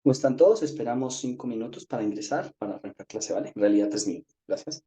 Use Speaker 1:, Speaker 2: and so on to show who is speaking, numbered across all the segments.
Speaker 1: ¿Cómo están todos? Esperamos 5 minutos para ingresar, para arrancar clase, ¿vale? En realidad 3 minutos. Gracias.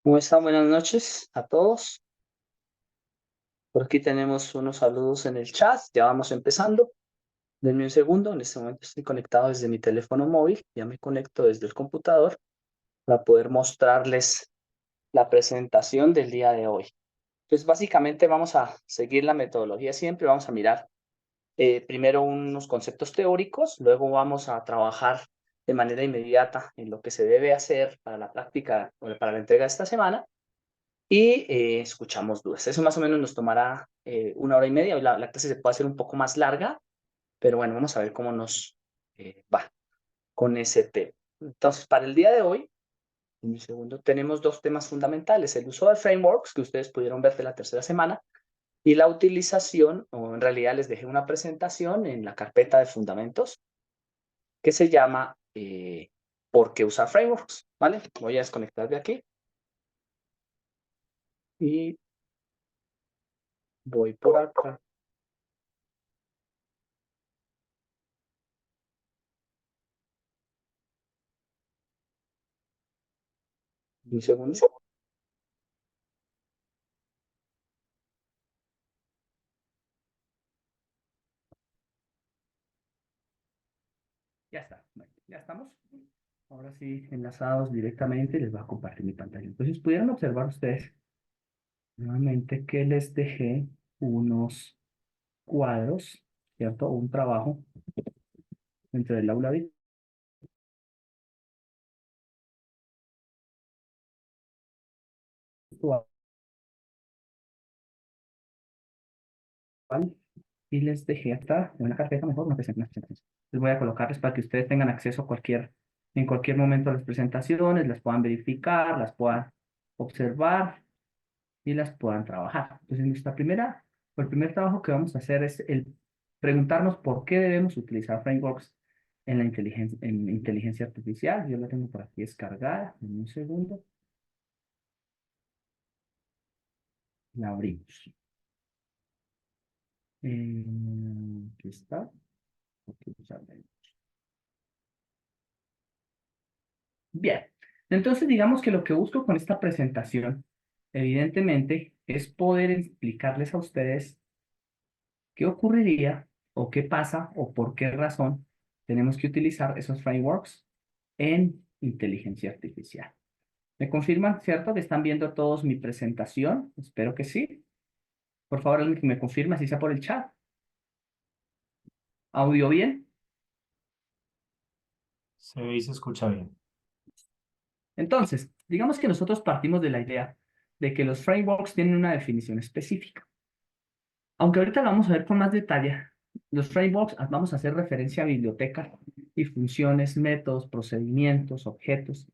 Speaker 1: ¿Cómo están? Buenas noches a todos. Por aquí tenemos unos saludos en el chat. Ya vamos empezando. Denme un segundo. En este momento estoy conectado desde mi teléfono móvil. Ya me conecto desde el computador para poder mostrarles la presentación del día de hoy. Pues básicamente vamos a seguir la metodología siempre. Vamos a mirar primero unos conceptos teóricos, luego vamos a trabajar de manera inmediata en lo que se debe hacer para la práctica o para la entrega de esta semana y escuchamos dudas. Eso más o menos nos tomará 1 hora y media. Hoy la clase se puede hacer un poco más larga, pero bueno, vamos a ver cómo nos va con ese tema. Entonces, para el día de hoy, en mi segundo, tenemos dos temas fundamentales: el uso de frameworks, que ustedes pudieron ver de la tercera semana, y la utilización, o en realidad les dejé una presentación en la carpeta de fundamentos que se llama ¿por qué usar frameworks? ¿Vale? Voy a desconectar de aquí y voy por acá. Un segundo. Ya está. Bueno, ya estamos. Ahora sí, enlazados directamente, les voy a compartir mi pantalla. Entonces, pudieron observar ustedes nuevamente que les dejé unos cuadros, ¿cierto? Un trabajo dentro del aula virtual y les dejé hasta una carpeta, mejor una presentación. Les voy a colocarles para que ustedes tengan acceso a en cualquier momento a las presentaciones, las puedan verificar, las puedan observar y las puedan trabajar. Entonces, el primer trabajo que vamos a hacer es el preguntarnos por qué debemos utilizar frameworks en inteligencia artificial. Yo la tengo por aquí descargada, en un segundo.
Speaker 2: La abrimos. Aquí está. Aquí está. Bien, entonces digamos que lo que busco con esta presentación, evidentemente, es poder explicarles a ustedes qué ocurriría o qué pasa o por qué razón tenemos que utilizar esos frameworks en inteligencia artificial. ¿Me confirman, cierto, que están viendo todos mi presentación? Espero que sí. Por favor, alguien que me confirme, así sea por el chat. ¿Audio bien?
Speaker 3: Se ve y se escucha bien.
Speaker 2: Entonces, digamos que nosotros partimos de la idea de que los frameworks tienen una definición específica. Aunque ahorita lo vamos a ver con más detalle, los frameworks vamos a hacer referencia a bibliotecas y funciones, métodos, procedimientos, objetos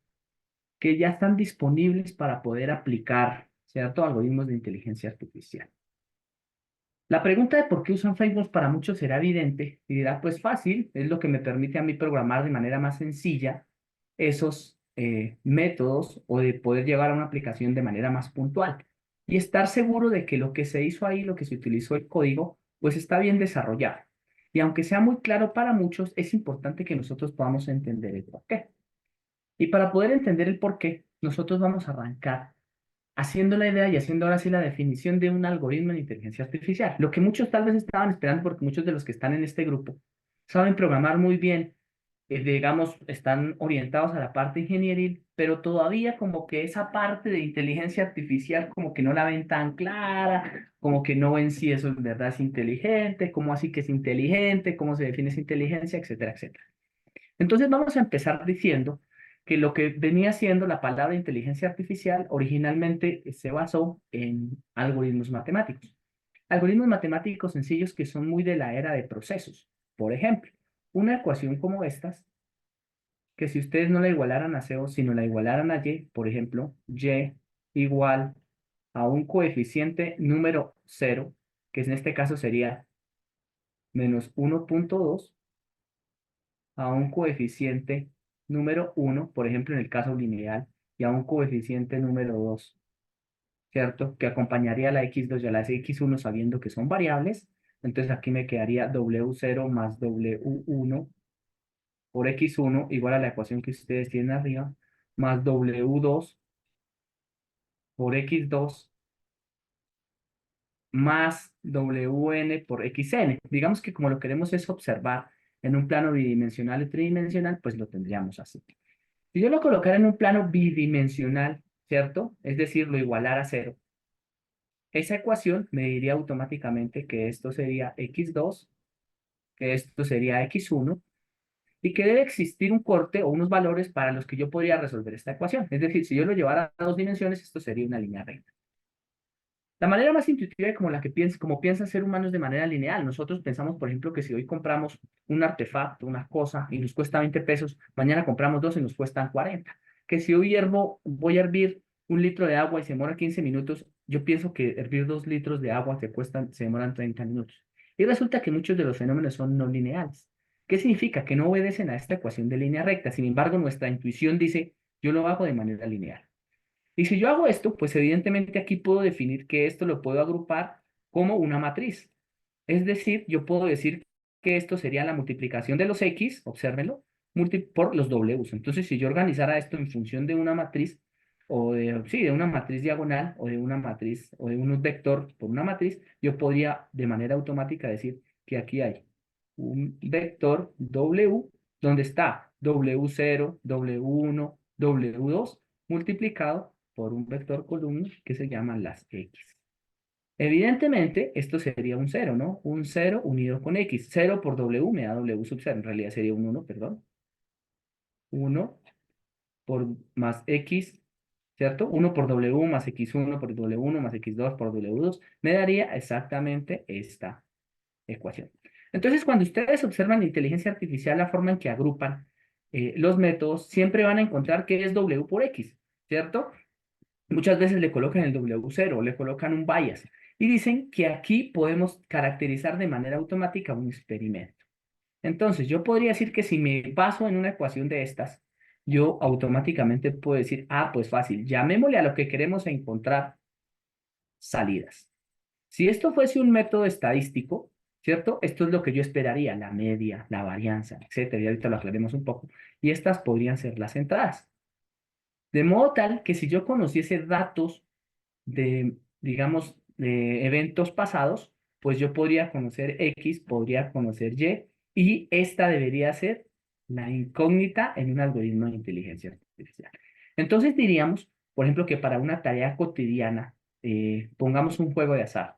Speaker 2: que ya están disponibles para poder aplicar, ¿cierto?, algoritmos de inteligencia artificial. La pregunta de por qué usan frameworks para muchos será evidente y dirá, pues fácil, es lo que me permite a mí programar de manera más sencilla esos métodos o de poder llevar a una aplicación de manera más puntual y estar seguro de que lo que se hizo ahí, lo que se utilizó el código, pues está bien desarrollado. Y aunque sea muy claro para muchos, es importante que nosotros podamos entender el por qué. Y para poder entender el por qué, nosotros vamos a arrancar haciendo la idea y haciendo ahora sí la definición de un algoritmo de inteligencia artificial. Lo que muchos tal vez estaban esperando, porque muchos de los que están en este grupo saben programar muy bien, digamos, están orientados a la parte ingenieril, pero todavía como que esa parte de inteligencia artificial como que no la ven tan clara, como que no ven si eso en verdad es inteligente, cómo así que es inteligente, cómo se define esa inteligencia, etcétera, etcétera. Entonces vamos a empezar diciendo que lo que venía siendo la palabra inteligencia artificial originalmente se basó en algoritmos matemáticos. Algoritmos matemáticos sencillos que son muy de la era de procesos. Por ejemplo, una ecuación como estas, que si ustedes no la igualaran a cero, sino la igualaran a y, por ejemplo, y igual a un coeficiente número cero, que en este caso sería menos 1,2, a un coeficiente número uno, por ejemplo, en el caso lineal, y a un coeficiente número 2, ¿cierto? Que acompañaría a la x2 y a la x1 sabiendo que son variables. Entonces aquí me quedaría w0 más w1 por x1 igual a la ecuación que ustedes tienen arriba, más w2 por x2 más wn por xn. Digamos que como lo queremos es observar en un plano bidimensional y tridimensional, pues lo tendríamos así. Si yo lo colocara en un plano bidimensional, ¿cierto? Es decir, lo igualara a cero. Esa ecuación me diría automáticamente que esto sería x2, que esto sería x1, y que debe existir un corte o unos valores para los que yo podría resolver esta ecuación. Es decir, si yo lo llevara a dos dimensiones, esto sería una línea recta. La manera más intuitiva y como la que piensa, como piensa el ser humano es de manera lineal. Nosotros pensamos, por ejemplo, que si hoy compramos un artefacto, una cosa, y nos cuesta 20 pesos, mañana compramos dos y nos cuestan 40. Que si hoy voy a hervir un litro de agua y se demora 15 minutos, yo pienso que hervir 2 litros de agua se demoran 30 minutos. Y resulta que muchos de los fenómenos son no lineales. ¿Qué significa? Que no obedecen a esta ecuación de línea recta. Sin embargo, nuestra intuición dice, yo lo hago de manera lineal. Y si yo hago esto, pues evidentemente aquí puedo definir que esto lo puedo agrupar como una matriz. Es decir, yo puedo decir que esto sería la multiplicación de los X, obsérvenlo, por los Ws. Entonces, si yo organizara esto en función de una matriz, o de, sí, de una matriz diagonal, o de una matriz, o de un vector por una matriz, yo podría de manera automática decir que aquí hay un vector W, donde está W0, W1, W2, multiplicado por un vector columna que se llama las X. Evidentemente, esto sería un cero, ¿no? Un cero unido con X. Cero por W me da W sub 0. En realidad sería un 1, perdón. 1 por más X, ¿cierto? 1 por W más X1 por W1 más X2 por W2 me daría exactamente esta ecuación. Entonces, cuando ustedes observan la inteligencia artificial, la forma en que agrupan los métodos, siempre van a encontrar que es W por X, ¿cierto? Muchas veces le colocan el W0, le colocan un bias y dicen que aquí podemos caracterizar de manera automática un experimento. Entonces, yo podría decir que si me paso en una ecuación de estas, yo automáticamente puedo decir, ah, pues fácil, llamémosle a lo que queremos encontrar salidas. Si esto fuese un método estadístico, ¿cierto? Esto es lo que yo esperaría, la media, la varianza, etcétera, y ahorita lo aclaremos un poco. Y estas podrían ser las entradas. De modo tal que si yo conociese datos de, digamos, de eventos pasados, pues yo podría conocer X, podría conocer Y esta debería ser la incógnita en un algoritmo de inteligencia artificial. Entonces diríamos, por ejemplo, que para una tarea cotidiana, pongamos un juego de azar,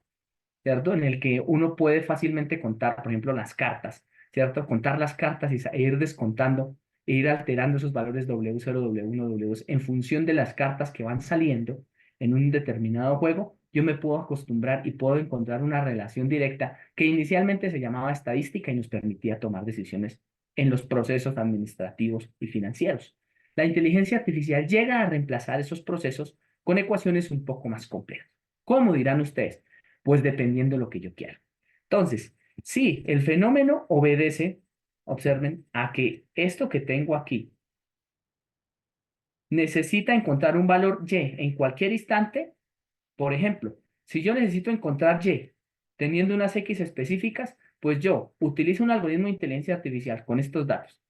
Speaker 2: ¿cierto? En el que uno puede fácilmente contar, por ejemplo, las cartas, ¿cierto? Contar las cartas e ir descontando, e ir alterando esos valores W0, W1, W2 en función de las cartas que van saliendo en un determinado juego. Yo me puedo acostumbrar y puedo encontrar una relación directa que inicialmente se llamaba estadística y nos permitía tomar decisiones en los procesos administrativos y financieros. La inteligencia artificial llega a reemplazar esos procesos con ecuaciones un poco más complejas. ¿Cómo dirán ustedes? Pues dependiendo de lo que yo quiera. Entonces, si el fenómeno obedece, observen, a que esto que tengo aquí necesita encontrar un valor Y en cualquier instante. Por ejemplo, si yo necesito encontrar Y teniendo unas X específicas, pues yo utilizo un algoritmo de inteligencia artificial con estos datos.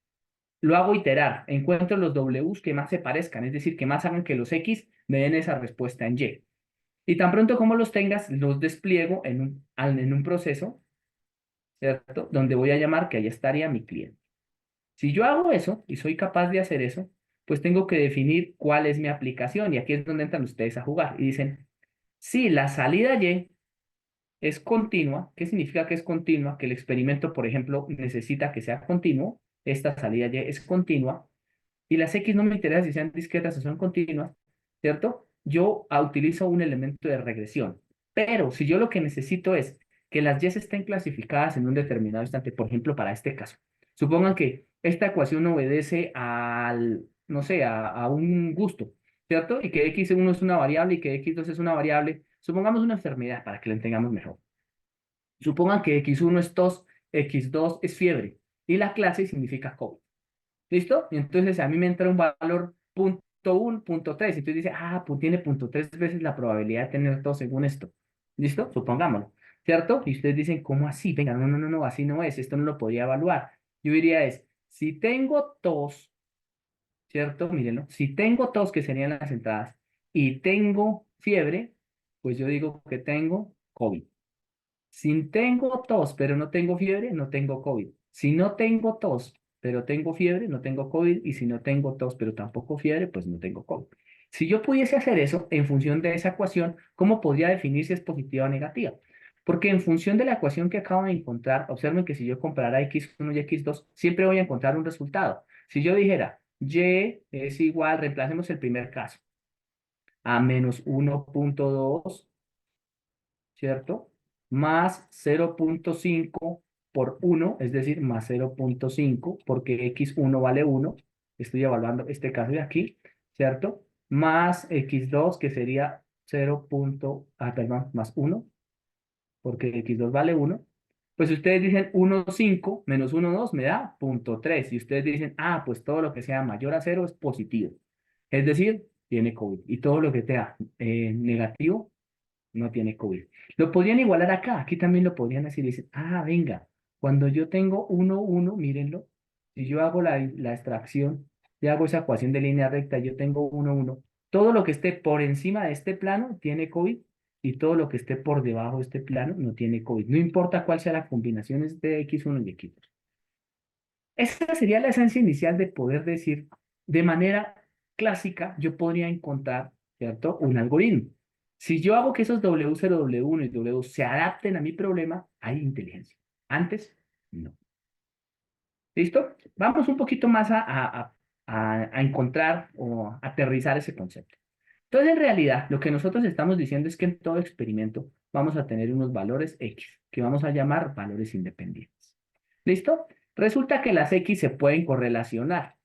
Speaker 2: Lo hago iterar, encuentro los Ws que más se parezcan, es decir, que más hagan que los X me den esa respuesta en Y. Y tan pronto como los tengas, los despliego en un proceso, ¿cierto? Donde voy a llamar que ahí estaría mi cliente. Si yo hago eso y soy capaz de hacer eso, pues tengo que definir cuál es mi aplicación. Y aquí es donde entran ustedes a jugar. Y dicen, si la salida Y es continua, ¿qué significa que es continua? Que el experimento, por ejemplo, necesita que sea continuo. Esta salida Y es continua. Y las X no me interesa si sean discretas o son continuas, ¿cierto? Yo utilizo un elemento de regresión. Pero si yo lo que necesito es que las Y estén clasificadas en un determinado instante, por ejemplo, para este caso, supongan que esta ecuación obedece al, no sé, a un gusto, ¿cierto? Y que X1 es una variable y que X2 es una variable. Supongamos una enfermedad para que la entendamos mejor. Supongan que X1 es tos, X2 es fiebre y la clase significa COVID. ¿Listo? Y entonces a mí me entra un valor .1, .3. Entonces dice, pues tiene .3 veces la probabilidad de tener tos según esto. ¿Listo? Supongámoslo. ¿Cierto? Y ustedes dicen, ¿cómo así? Venga, no, no, no, no, así no es. Esto no lo podría evaluar. Yo diría si tengo tos, ¿cierto? Mírenlo. Si tengo tos, que serían las entradas, y tengo fiebre, pues yo digo que tengo COVID. Si tengo tos, pero no tengo fiebre, no tengo COVID. Si no tengo tos, pero tengo fiebre, no tengo COVID. Y si no tengo tos, pero tampoco fiebre, pues no tengo COVID. Si yo pudiese hacer eso en función de esa ecuación, ¿cómo podría definir si es positiva o negativa? Porque en función de la ecuación que acabo de encontrar, observen que si yo comparara X1 y X2, siempre voy a encontrar un resultado. Si yo dijera Y es igual, reemplacemos el primer caso, a menos 1.2, ¿cierto? Más 0.5 por 1, es decir, más 0.5, porque x1 vale 1. Estoy evaluando este caso de aquí, ¿cierto? Más x2, que sería 0. Perdón, más 1, porque x2 vale 1. Pues si ustedes dicen 1,5 menos 1,2 me da 0.3. Y ustedes dicen, pues todo lo que sea mayor a 0 es positivo. Es decir, tiene COVID. Y todo lo que sea negativo no tiene COVID. Lo podrían igualar acá, aquí también lo podrían decir, dicen, venga, cuando yo tengo 1, 1, mírenlo, si yo hago la extracción, y hago esa ecuación de línea recta, yo tengo 1, 1, todo lo que esté por encima de este plano tiene COVID, y todo lo que esté por debajo de este plano no tiene COVID. No importa cuál sea la combinación de X1 y X2. Esa sería la esencia inicial de poder decir, de manera clásica, yo podría encontrar, ¿cierto? Un algoritmo. Si yo hago que esos W0, W1 y W se adapten a mi problema, hay inteligencia. Antes, no. ¿Listo? Vamos un poquito más a encontrar o aterrizar ese concepto. Entonces, en realidad, lo que nosotros estamos diciendo es que en todo experimento vamos a tener unos valores X, que vamos a llamar valores independientes. ¿Listo? Resulta que las X se pueden correlacionar.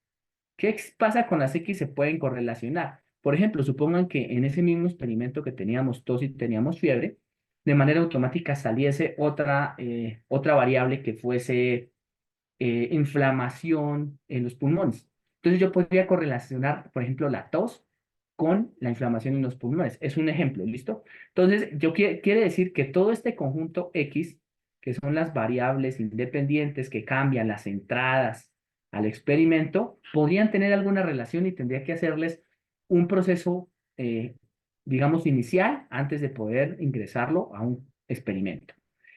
Speaker 2: ¿Qué pasa con las X se pueden correlacionar? Por ejemplo, supongan que en ese mismo experimento que teníamos tos y teníamos fiebre, de manera automática saliese otra variable que fuese inflamación en los pulmones. Entonces yo podría correlacionar, por ejemplo, la tos con la inflamación en los pulmones. Es un ejemplo, ¿listo? Entonces, quiere decir que todo este conjunto X, que son las variables independientes que cambian las entradas al experimento, podrían tener alguna relación y tendría que hacerles un proceso, digamos, inicial antes de poder ingresarlo a un experimento.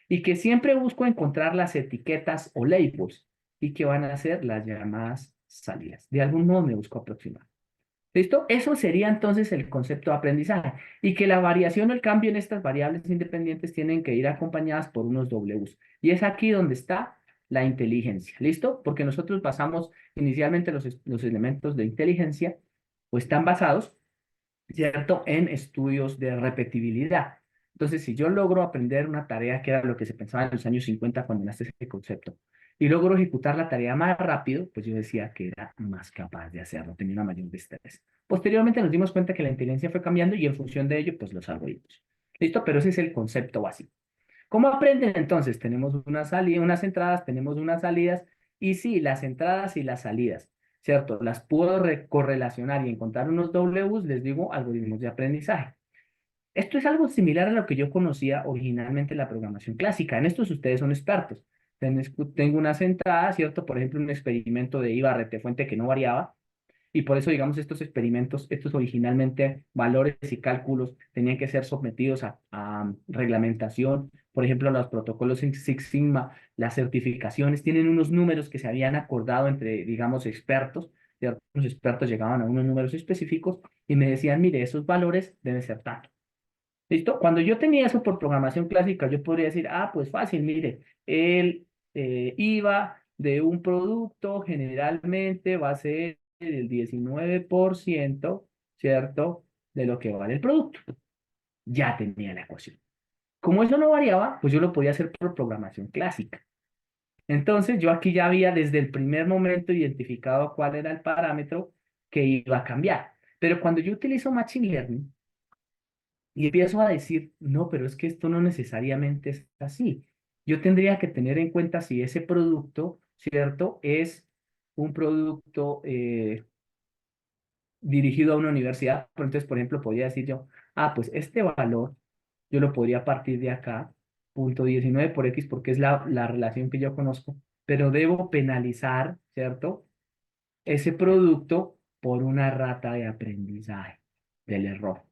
Speaker 2: Y que siempre busco encontrar las etiquetas o labels y que van a ser las llamadas salidas. De algún modo me busco aproximar. ¿Listo? Eso sería entonces el concepto de aprendizaje. Y que la variación o el cambio en estas variables independientes tienen que ir acompañadas por unos Ws. Y es aquí donde está la inteligencia. ¿Listo? Porque nosotros basamos inicialmente los elementos de inteligencia, o están basados, ¿cierto?, en estudios de repetibilidad. Entonces, si yo logro aprender una tarea, que era lo que se pensaba en los años 50 cuando nace ese concepto, y logro ejecutar la tarea más rápido, pues yo decía que era más capaz de hacerlo, tenía una mayor destreza. Posteriormente nos dimos cuenta que la inteligencia fue cambiando y en función de ello, pues los algoritmos. ¿Listo? Pero ese es el concepto básico. ¿Cómo aprenden entonces? Tenemos una salida, unas entradas, tenemos unas salidas, y sí, las entradas y las salidas, ¿cierto? Las puedo correlacionar y encontrar unos Ws, les digo algoritmos de aprendizaje. Esto es algo similar a lo que yo conocía originalmente en la programación clásica. En estos ustedes son expertos. Tengo unas entradas, ¿cierto? Por ejemplo, un experimento de IVA fuente que no variaba, y por eso, digamos, estos experimentos, estos originalmente valores y cálculos tenían que ser sometidos a reglamentación. Por ejemplo, los protocolos en Six Sigma, las certificaciones, tienen unos números que se habían acordado entre, digamos, expertos. ¿Cierto? Los expertos llegaban a unos números específicos y me decían, mire, esos valores deben ser tanto. ¿Listo? Cuando yo tenía eso por programación clásica, yo podría decir, ah, pues fácil, mire, el IVA de un producto generalmente va a ser el 19%, ¿cierto?, de lo que vale el producto. Ya tenía la ecuación. Como eso no variaba, pues yo lo podía hacer por programación clásica. Entonces, yo aquí ya había desde el primer momento identificado cuál era el parámetro que iba a cambiar. Pero cuando yo utilizo Machine Learning, y empiezo a decir, no, pero es que esto no necesariamente es así. Yo tendría que tener en cuenta si ese producto, ¿cierto?, es un producto dirigido a una universidad. Pero entonces, por ejemplo, podría decir yo, ah, pues este valor yo lo podría partir de acá, punto 19 por X, porque es la relación que yo conozco, pero debo penalizar, ¿cierto?, ese producto por una rata de aprendizaje del error.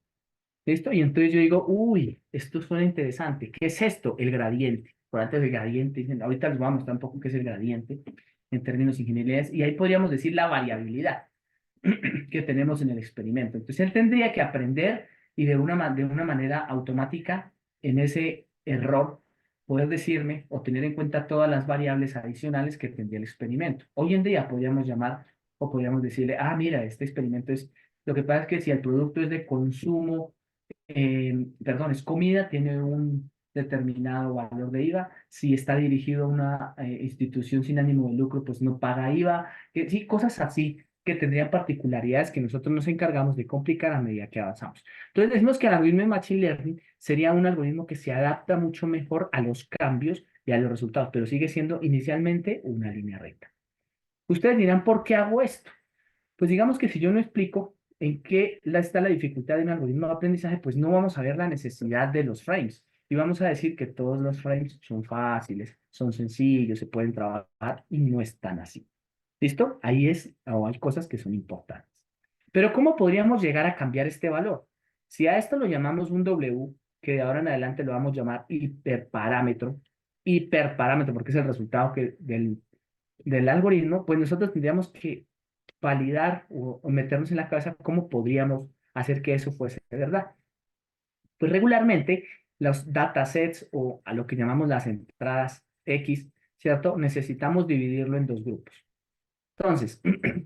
Speaker 2: ¿Listo? Y entonces yo digo, uy, esto suena interesante. ¿Qué es esto? El gradiente. Por antes del gradiente, dicen, ahorita les voy a mostrar un poco qué es el gradiente en términos ingenierías, y ahí podríamos decir la variabilidad que tenemos en el experimento. Entonces él tendría que aprender y de una manera automática en ese error poder decirme o tener en cuenta todas las variables adicionales que tendría el experimento. Hoy en día podríamos llamar o podríamos decirle, ah, mira, este experimento es, lo que pasa es que si el producto es de consumo, perdón, es comida, tiene un determinado valor de IVA. Si está dirigido a una institución sin ánimo de lucro, pues no paga IVA. Sí, cosas así que tendrían particularidades que nosotros nos encargamos de complicar a medida que avanzamos. Entonces decimos que el algoritmo de Machine Learning sería un algoritmo que se adapta mucho mejor a los cambios y a los resultados, pero sigue siendo inicialmente una línea recta. Ustedes dirán, ¿por qué hago esto? Pues digamos que si yo no explico en qué está la dificultad de un algoritmo de aprendizaje, pues no vamos a ver la necesidad de los frames. Y vamos a decir que todos los frames son fáciles, son sencillos, se pueden trabajar y no es tan así. ¿Listo? Ahí es, o hay cosas que son importantes. Pero ¿cómo podríamos llegar a cambiar este valor? Si a esto lo llamamos un W, que de ahora en adelante lo vamos a llamar hiperparámetro, porque es el resultado del algoritmo, pues nosotros tendríamos que validar o meternos en la cabeza cómo podríamos hacer que eso fuese verdad. Pues regularmente los datasets o a lo que llamamos las entradas X, ¿cierto? Necesitamos dividirlo en dos grupos. Entonces,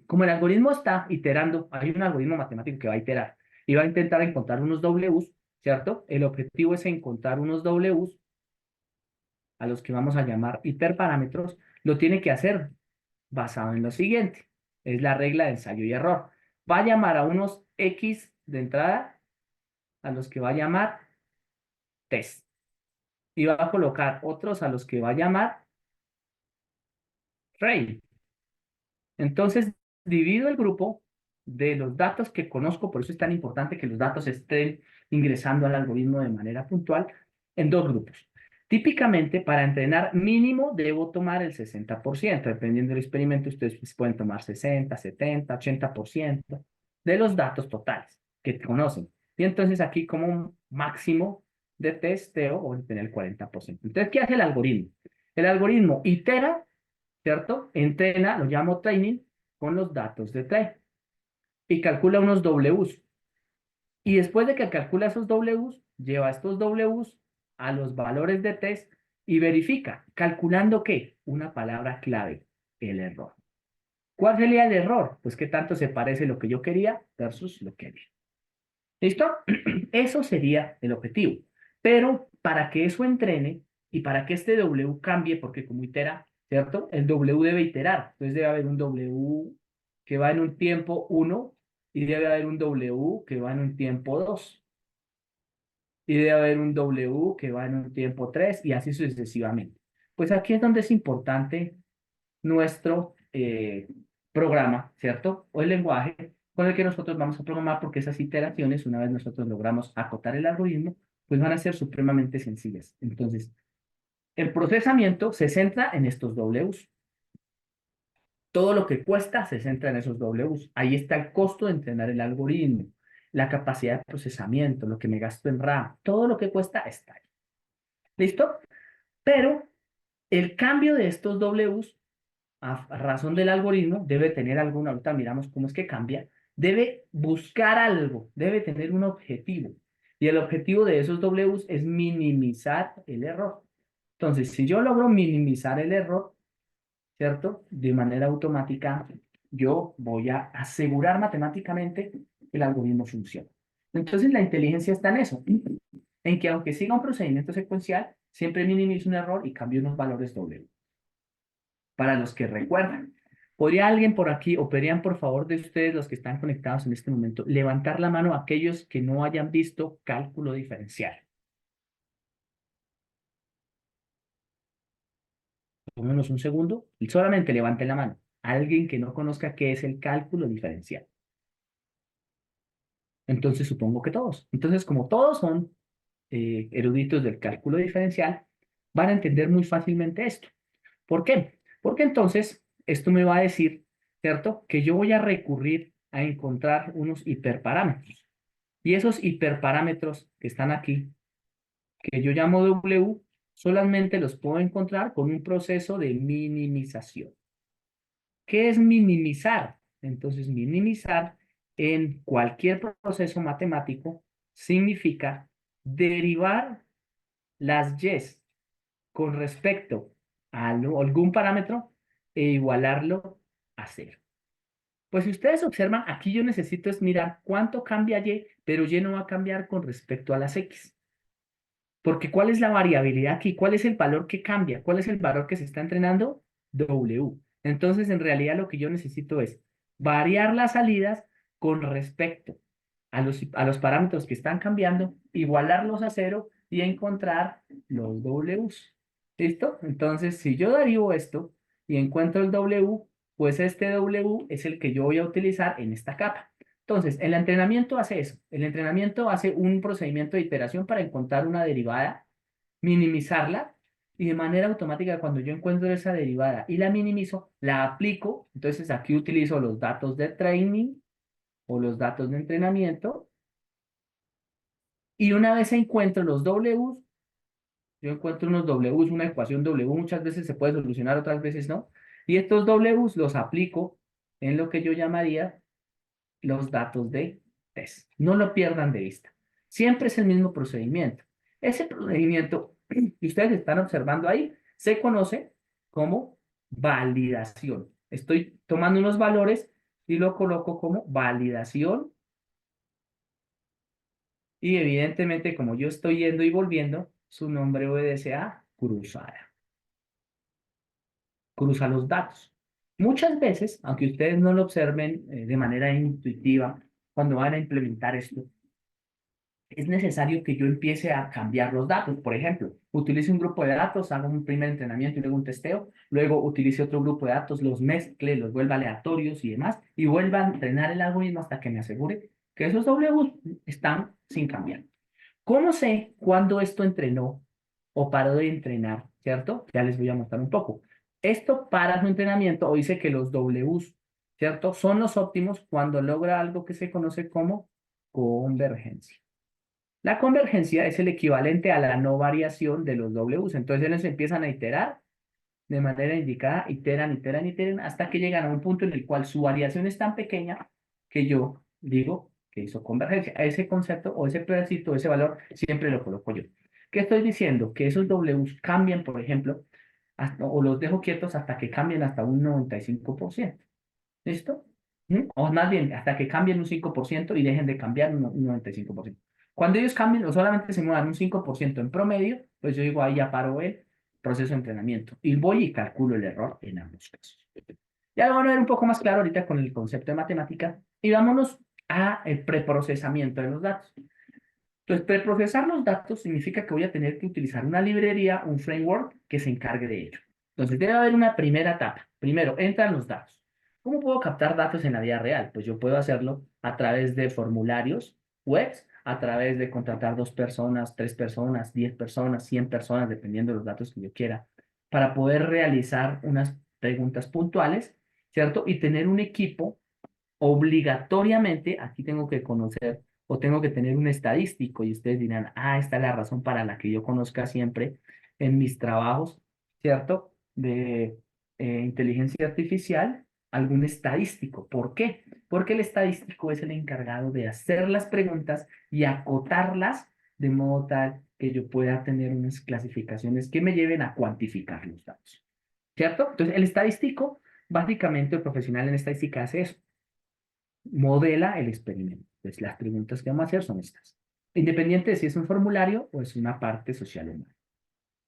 Speaker 2: como el algoritmo está iterando, hay un algoritmo matemático que va a iterar y va a intentar encontrar unos Ws, ¿cierto? El objetivo es encontrar unos Ws a los que vamos a llamar hiperparámetros. Lo tiene que hacer basado en lo siguiente. Es la regla de ensayo y error. Va a llamar a unos X de entrada, a los que va a llamar test. Y va a colocar otros a los que va a llamar train. Entonces, divido el grupo de los datos que conozco, por eso es tan importante que los datos estén ingresando al algoritmo de manera puntual, en dos grupos. Típicamente, para entrenar mínimo, debo tomar el 60%. Dependiendo del experimento, ustedes pues, pueden tomar 60, 70, 80% de los datos totales que conocen. Y entonces aquí como un máximo de testeo voy a tener el 40%. Entonces, ¿qué hace el algoritmo? El algoritmo itera, ¿cierto? Entrena, lo llamo training, con los datos de train y calcula unos Ws. Y después de que calcula esos Ws, lleva estos Ws a los valores de test y verifica, calculando ¿qué? Una palabra clave, el error. ¿Cuál sería el error? Pues qué tanto se parece lo que yo quería versus lo que había. ¿Listo? Eso sería el objetivo. Pero para que eso entrene y para que este W cambie, porque como itera, ¿cierto? El W debe iterar. Entonces debe haber un W que va en un tiempo 1 y debe haber un W que va en un tiempo 2. Y debe haber un W que va en un tiempo 3 y así sucesivamente. Pues aquí es donde es importante nuestro programa, ¿cierto? O el lenguaje con el que nosotros vamos a programar, porque esas iteraciones, una vez nosotros logramos acotar el algoritmo, pues van a ser supremamente sencillas. Entonces, el procesamiento se centra en estos Ws. Todo lo que cuesta se centra en esos Ws. Ahí está el costo de entrenar el algoritmo, la capacidad de procesamiento, lo que me gasto en RAM, todo lo que cuesta está ahí. ¿Listo? Pero el cambio de estos Ws a razón del algoritmo, debe tener alguna, ahorita miramos cómo es que cambia, debe buscar algo, debe tener un objetivo. Y el objetivo de esos Ws es minimizar el error. Entonces, si yo logro minimizar el error, ¿cierto? De manera automática, yo voy a asegurar matemáticamente que el algoritmo funcione. Entonces, la inteligencia está en eso, en que aunque siga un procedimiento secuencial, siempre minimizo un error y cambio unos valores W. Para los que recuerdan. ¿Podría alguien por aquí, o podrían por favor de ustedes, los que están conectados en este momento, levantar la mano a aquellos que no hayan visto cálculo diferencial? Tomémonos un segundo y solamente levanten la mano. Alguien que no conozca qué es el cálculo diferencial. Entonces supongo que todos. Entonces, como todos son eruditos del cálculo diferencial, van a entender muy fácilmente esto. ¿Por qué? Porque entonces esto me va a decir, ¿cierto? Que yo voy a recurrir a encontrar unos hiperparámetros. Y esos hiperparámetros que están aquí, que yo llamo W, solamente los puedo encontrar con un proceso de minimización. ¿Qué es minimizar? Entonces, minimizar en cualquier proceso matemático significa derivar las y's con respecto a algún parámetro e igualarlo a cero. Pues si ustedes observan, aquí yo necesito es mirar cuánto cambia y, pero y no va a cambiar con respecto a las x. Porque ¿cuál es la variabilidad aquí? ¿Cuál es el valor que cambia? ¿Cuál es el valor que se está entrenando? W. Entonces, en realidad lo que yo necesito es variar las salidas con respecto a los parámetros que están cambiando, igualarlos a cero y encontrar los Ws. ¿Listo? Entonces, si yo derivo esto y encuentro el W, pues este W es el que yo voy a utilizar en esta capa. Entonces, el entrenamiento hace eso. El entrenamiento hace un procedimiento de iteración para encontrar una derivada, minimizarla, y de manera automática, cuando yo encuentro esa derivada y la minimizo, la aplico. Entonces, aquí utilizo los datos de training o los datos de entrenamiento. Y una vez encuentro los Ws, yo encuentro unos Ws, una ecuación W, muchas veces se puede solucionar, otras veces no. Y estos Ws los aplico en lo que yo llamaría los datos de test. No lo pierdan de vista. Siempre es el mismo procedimiento. Ese procedimiento que ustedes están observando ahí se conoce como validación. Estoy tomando unos valores y lo coloco como validación. Y evidentemente, como yo estoy yendo y volviendo, su nombre obedece a cruzada. Cruza los datos. Muchas veces, aunque ustedes no lo observen de manera intuitiva, cuando van a implementar esto, es necesario que yo empiece a cambiar los datos. Por ejemplo, utilice un grupo de datos, haga un primer entrenamiento y luego un testeo, luego utilice otro grupo de datos, los mezcle, los vuelva aleatorios y demás, y vuelva a entrenar el algoritmo hasta que me asegure que esos W están sin cambiar. ¿Cómo sé cuándo esto entrenó o paró de entrenar? ¿Cierto? Ya les voy a mostrar un poco. Esto para su entrenamiento o dice que los Ws, ¿cierto? Son los óptimos cuando logra algo que se conoce como convergencia. La convergencia es el equivalente a la no variación de los Ws. Entonces ellos empiezan a iterar de manera indicada, iteran, hasta que llegan a un punto en el cual su variación es tan pequeña que yo digo que hizo convergencia. Ese concepto o ese pedacito, ese valor, siempre lo coloco yo. ¿Qué estoy diciendo? Que esos Ws cambian, por ejemplo, o los dejo quietos hasta que cambien hasta un 95%. ¿Listo? O más bien, hasta que cambien un 5% y dejen de cambiar un 95%. Cuando ellos cambien o solamente se muevan un 5% en promedio, pues yo digo, ahí ya paro el proceso de entrenamiento. Y voy y calculo el error en ambos casos. Ya lo van a ver un poco más claro ahorita con el concepto de matemática. Y vámonos a el preprocesamiento de los datos. Entonces, preprocesar los datos significa que voy a tener que utilizar una librería, un framework que se encargue de ello. Entonces, debe haber una primera etapa. Primero, entran los datos. ¿Cómo puedo captar datos en la vida real? Pues yo puedo hacerlo a través de formularios webs, a través de contratar 2 personas, 3 personas, 10 personas, 100 personas, dependiendo de los datos que yo quiera, para poder realizar unas preguntas puntuales, ¿cierto? Y tener un equipo obligatoriamente, aquí tengo que conocer o tengo que tener un estadístico y ustedes dirán, esta es la razón para la que yo conozca siempre en mis trabajos, ¿cierto? De inteligencia artificial, algún estadístico. ¿Por qué? Porque el estadístico es el encargado de hacer las preguntas y acotarlas de modo tal que yo pueda tener unas clasificaciones que me lleven a cuantificar los datos, ¿cierto? Entonces, el estadístico, básicamente el profesional en estadística hace eso, modela el experimento. Entonces, las preguntas que vamos a hacer son estas. Independiente de si es un formulario o es una parte social humana.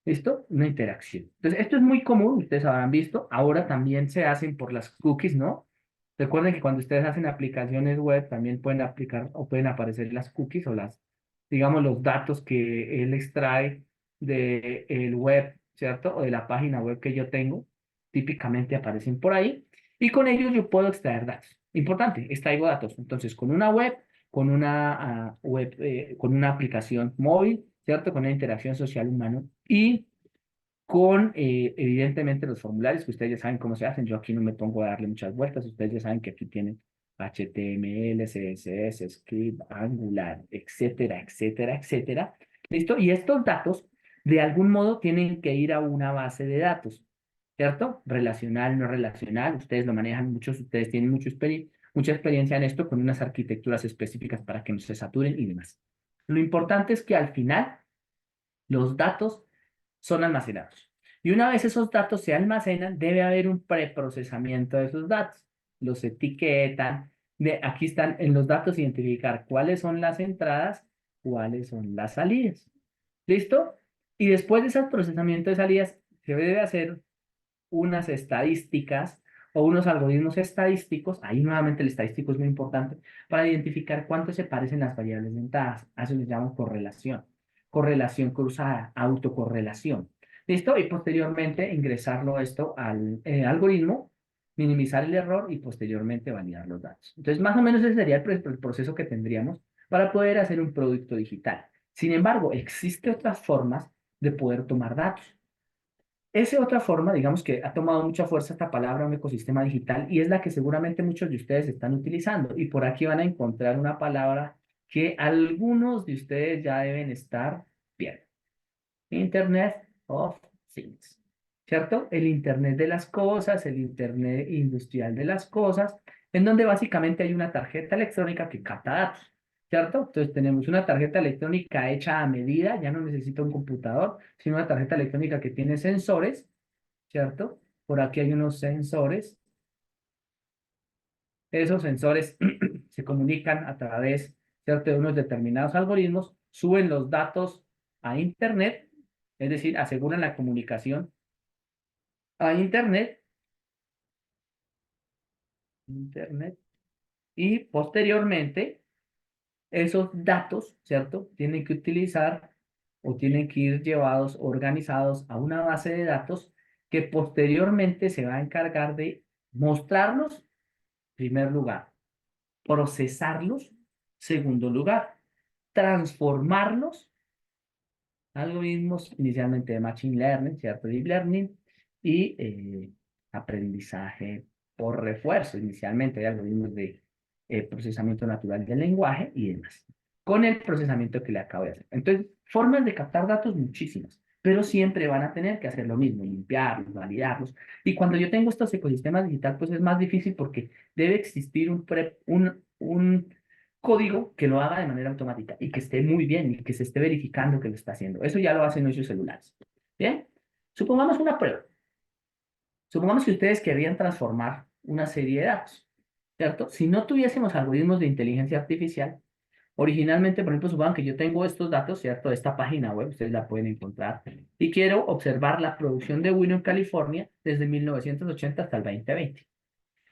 Speaker 2: ¿Listo? Una interacción. Entonces, esto es muy común, ustedes habrán visto. Ahora también se hacen por las cookies, ¿no? Recuerden que cuando ustedes hacen aplicaciones web, también pueden aplicar o pueden aparecer las cookies o digamos, los datos que él extrae del web, ¿cierto? O de la página web que yo tengo. Típicamente aparecen por ahí. Y con ellos yo puedo extraer datos. Importante, extraigo datos. Entonces, con una web, con una aplicación móvil, ¿cierto? Con una interacción social humana y con, evidentemente, los formularios que ustedes ya saben cómo se hacen. Yo aquí no me pongo a darle muchas vueltas. Ustedes ya saben que aquí tienen HTML, CSS, Script, Angular, etcétera, etcétera, etcétera. ¿Listo? Y estos datos, de algún modo, tienen que ir a una base de datos, ¿cierto? Relacional, no relacional. Ustedes lo manejan muchos, ustedes tienen mucha experiencia en esto con unas arquitecturas específicas para que no se saturen y demás. Lo importante es que al final los datos son almacenados. Y una vez esos datos se almacenan, debe haber un preprocesamiento de esos datos. Los etiquetan. Aquí están en los datos identificar cuáles son las entradas, cuáles son las salidas. ¿Listo? Y después de ese procesamiento de salidas, se debe hacer unas estadísticas o unos algoritmos estadísticos, ahí nuevamente el estadístico es muy importante, para identificar cuánto se parecen las variables de entradas. A eso le llamamos correlación. Correlación cruzada, autocorrelación. ¿Listo? Y posteriormente ingresarlo esto al algoritmo, minimizar el error y posteriormente validar los datos. Entonces, más o menos ese sería el proceso que tendríamos para poder hacer un producto digital. Sin embargo, existen otras formas de poder tomar datos. Esa otra forma, digamos que ha tomado mucha fuerza esta palabra, un ecosistema digital, y es la que seguramente muchos de ustedes están utilizando. Y por aquí van a encontrar una palabra que algunos de ustedes ya deben estar viendo. Internet of Things. ¿Cierto? El Internet de las cosas, el Internet industrial de las cosas, en donde básicamente hay una tarjeta electrónica que capta datos. ¿Cierto? Entonces tenemos una tarjeta electrónica hecha a medida, ya no necesita un computador, sino una tarjeta electrónica que tiene sensores, ¿cierto? Por aquí hay unos sensores. Esos sensores se comunican a través, ¿cierto?, de unos determinados algoritmos, suben los datos a Internet, es decir, aseguran la comunicación a Internet, y posteriormente esos datos, ¿cierto? Tienen que utilizar o tienen que ir llevados, organizados a una base de datos que posteriormente se va a encargar de mostrarlos, en primer lugar, procesarlos, segundo lugar, transformarlos, algoritmos inicialmente de Machine Learning, ¿cierto? Deep Learning y aprendizaje por refuerzo, inicialmente de algoritmos de procesamiento natural del lenguaje y demás, con el procesamiento que le acabo de hacer. Entonces, formas de captar datos muchísimas, pero siempre van a tener que hacer lo mismo, limpiarlos, validarlos. Y cuando yo tengo estos ecosistemas digital, pues es más difícil porque debe existir un código que lo haga de manera automática y que esté muy bien y que se esté verificando que lo está haciendo. Eso ya lo hacen nuestros celulares. Bien, supongamos una prueba. Supongamos que ustedes querrían transformar una serie de datos, ¿cierto? Si no tuviésemos algoritmos de inteligencia artificial, originalmente, por ejemplo, supongan que yo tengo estos datos, ¿cierto? De esta página web, ustedes la pueden encontrar, y quiero observar la producción de vino en California desde 1980 hasta el 2020.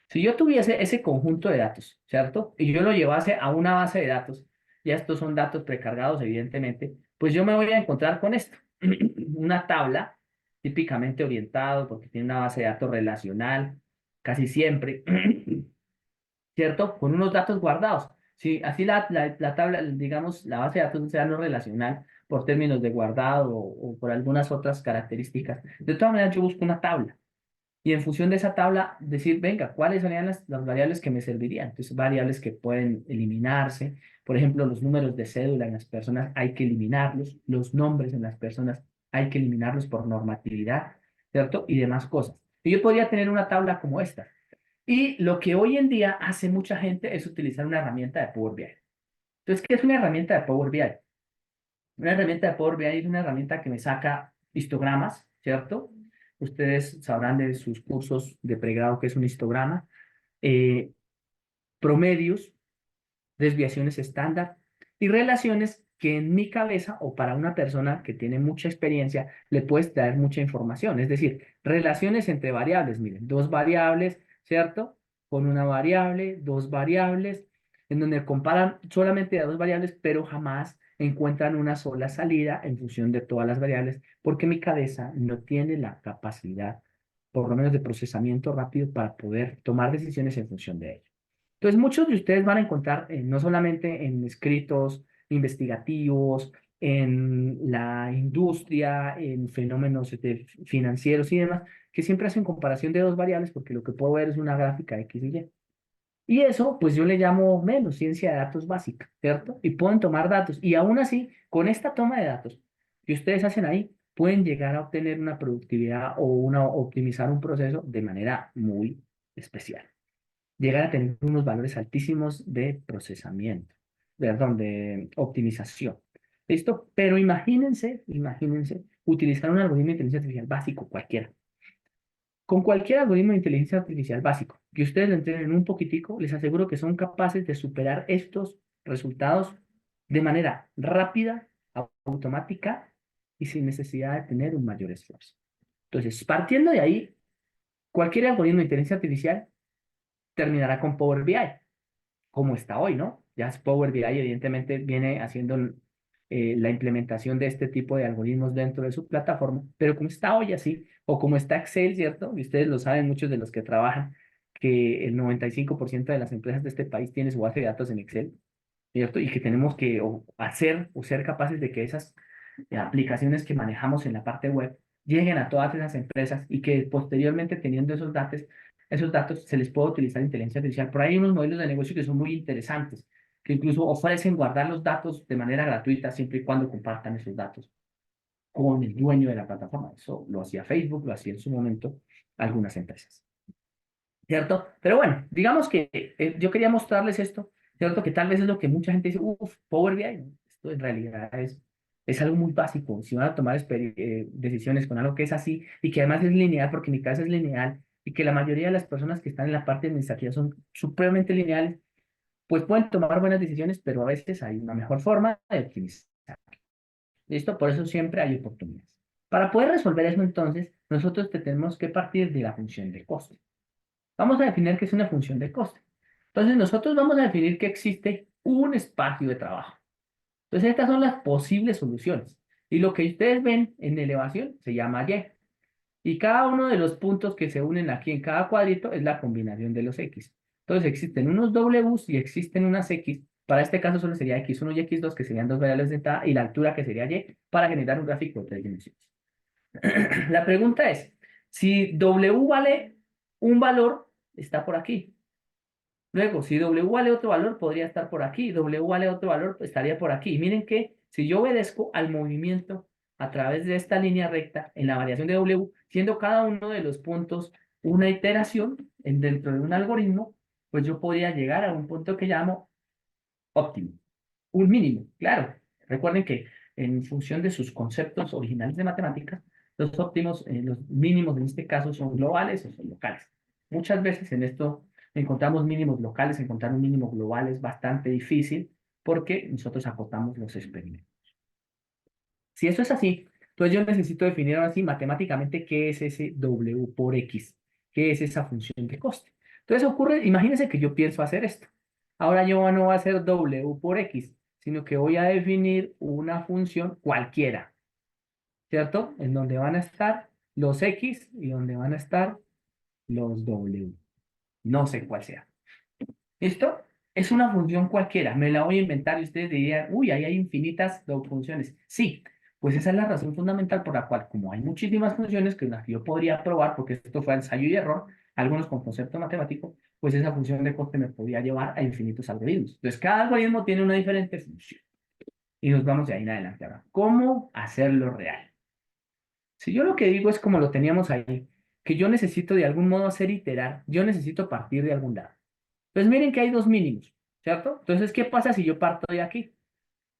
Speaker 2: Si yo tuviese ese conjunto de datos, ¿cierto? Y yo lo llevase a una base de datos, ya estos son datos precargados, evidentemente, pues yo me voy a encontrar con esto, una tabla típicamente orientado porque tiene una base de datos relacional, casi siempre, ¿cierto? Con unos datos guardados. Si así la tabla, digamos, la base de datos no sea no relacional por términos de guardado o por algunas otras características, de todas maneras yo busco una tabla y en función de esa tabla decir, venga, ¿cuáles serían las variables que me servirían? Entonces, variables que pueden eliminarse. Por ejemplo, los números de cédula en las personas hay que eliminarlos, los nombres en las personas hay que eliminarlos por normatividad, ¿cierto? Y demás cosas. Y yo podría tener una tabla como esta. Y lo que hoy en día hace mucha gente es utilizar una herramienta de Power BI. Entonces, ¿qué es una herramienta de Power BI? Una herramienta de Power BI es una herramienta que me saca histogramas, ¿cierto? Ustedes sabrán de sus cursos de pregrado que es un histograma, eh, promedios, desviaciones estándar y relaciones que en mi cabeza o para una persona que tiene mucha experiencia le puedes traer mucha información. Es decir, relaciones entre variables, miren, dos variables, ¿cierto? Con una variable, dos variables, en donde comparan solamente a dos variables, pero jamás encuentran una sola salida en función de todas las variables, porque mi cabeza no tiene la capacidad, por lo menos de procesamiento rápido, para poder tomar decisiones en función de ello. Entonces, muchos de ustedes van a encontrar, no solamente en escritos investigativos, en la industria, en fenómenos financieros y demás, que siempre hacen comparación de dos variables porque lo que puedo ver es una gráfica X y Y. Y eso, pues yo le llamo menos ciencia de datos básica, ¿cierto? Y pueden tomar datos. Y aún así, con esta toma de datos que ustedes hacen ahí, pueden llegar a obtener una productividad o optimizar un proceso de manera muy especial, llegar a tener unos valores altísimos de procesamiento, perdón, de optimización. ¿Listo? Pero imagínense utilizar un algoritmo de inteligencia artificial básico cualquiera. Con cualquier algoritmo de inteligencia artificial básico que ustedes lo entrenen un poquitico, les aseguro que son capaces de superar estos resultados de manera rápida, automática y sin necesidad de tener un mayor esfuerzo. Entonces, partiendo de ahí, cualquier algoritmo de inteligencia artificial terminará con Power BI, como está hoy, ¿no? Ya Power BI evidentemente viene haciendo la implementación de este tipo de algoritmos dentro de su plataforma, pero como está hoy así, o como está Excel, ¿cierto? Y ustedes lo saben, muchos de los que trabajan, que el 95% de las empresas de este país tiene su base de datos en Excel, ¿cierto? Y que tenemos que hacer o ser capaces de que esas aplicaciones que manejamos en la parte web lleguen a todas esas empresas y que posteriormente teniendo esos datos se les pueda utilizar inteligencia artificial. Por ahí hay unos modelos de negocio que son muy interesantes, que incluso ofrecen guardar los datos de manera gratuita siempre y cuando compartan esos datos con el dueño de la plataforma. Eso lo hacía Facebook, lo hacía en su momento algunas empresas. ¿Cierto? Pero bueno, digamos que yo quería mostrarles esto, ¿cierto? Que tal vez es lo que mucha gente dice, uff, Power BI. Esto en realidad es algo muy básico. Si van a tomar decisiones con algo que es así y que además es lineal, porque mi caso es lineal y que la mayoría de las personas que están en la parte administrativa son supremamente lineales, pues pueden tomar buenas decisiones, pero a veces hay una mejor forma de optimizar. ¿Listo? Por eso siempre hay oportunidades. Para poder resolver eso, entonces, nosotros tenemos que partir de la función de coste. Vamos a definir qué es una función de coste. Entonces, nosotros vamos a definir que existe un espacio de trabajo. Entonces, estas son las posibles soluciones. Y lo que ustedes ven en elevación se llama Y. Y cada uno de los puntos que se unen aquí en cada cuadrito es la combinación de los X. Entonces, existen unos Ws y existen unas X. Para este caso solo sería X1 y X2, que serían dos variables de entrada, y la altura que sería Y, para generar un gráfico de 3 dimensiones. La pregunta es, si W vale un valor, está por aquí. Luego, si W vale otro valor, podría estar por aquí. W vale otro valor, pues, estaría por aquí. Y miren que si yo obedezco al movimiento a través de esta línea recta en la variación de W, siendo cada uno de los puntos una iteración dentro de un algoritmo, pues yo podría llegar a un punto que llamo óptimo. Un mínimo, claro. Recuerden que en función de sus conceptos originales de matemáticas, los óptimos, los mínimos en este caso son globales o son locales. Muchas veces en esto encontramos mínimos locales, encontrar un mínimo global es bastante difícil porque nosotros acotamos los experimentos. Si eso es así, entonces yo necesito definir ahora sí matemáticamente qué es ese W por X, qué es esa función de coste. Entonces ocurre, imagínense que yo pienso hacer esto. Ahora yo no voy a hacer W por X, sino que voy a definir una función cualquiera, ¿cierto? En donde van a estar los X y donde van a estar los W. No sé cuál sea. ¿Listo? Es una función cualquiera, me la voy a inventar y ustedes dirían, uy, ahí hay infinitas funciones. Sí, pues esa es la razón fundamental por la cual, como hay muchísimas funciones que yo podría probar, porque esto fue ensayo y error, algunos con concepto matemático, pues esa función de coste me podía llevar a infinitos algoritmos. Entonces, cada algoritmo tiene una diferente función. Y nos vamos de ahí en adelante ahora. ¿Cómo hacerlo real? Si yo lo que digo es como lo teníamos ahí, que yo necesito de algún modo hacer iterar, yo necesito partir de algún lado. Pues miren que hay dos mínimos, ¿cierto? Entonces, ¿qué pasa si yo parto de aquí?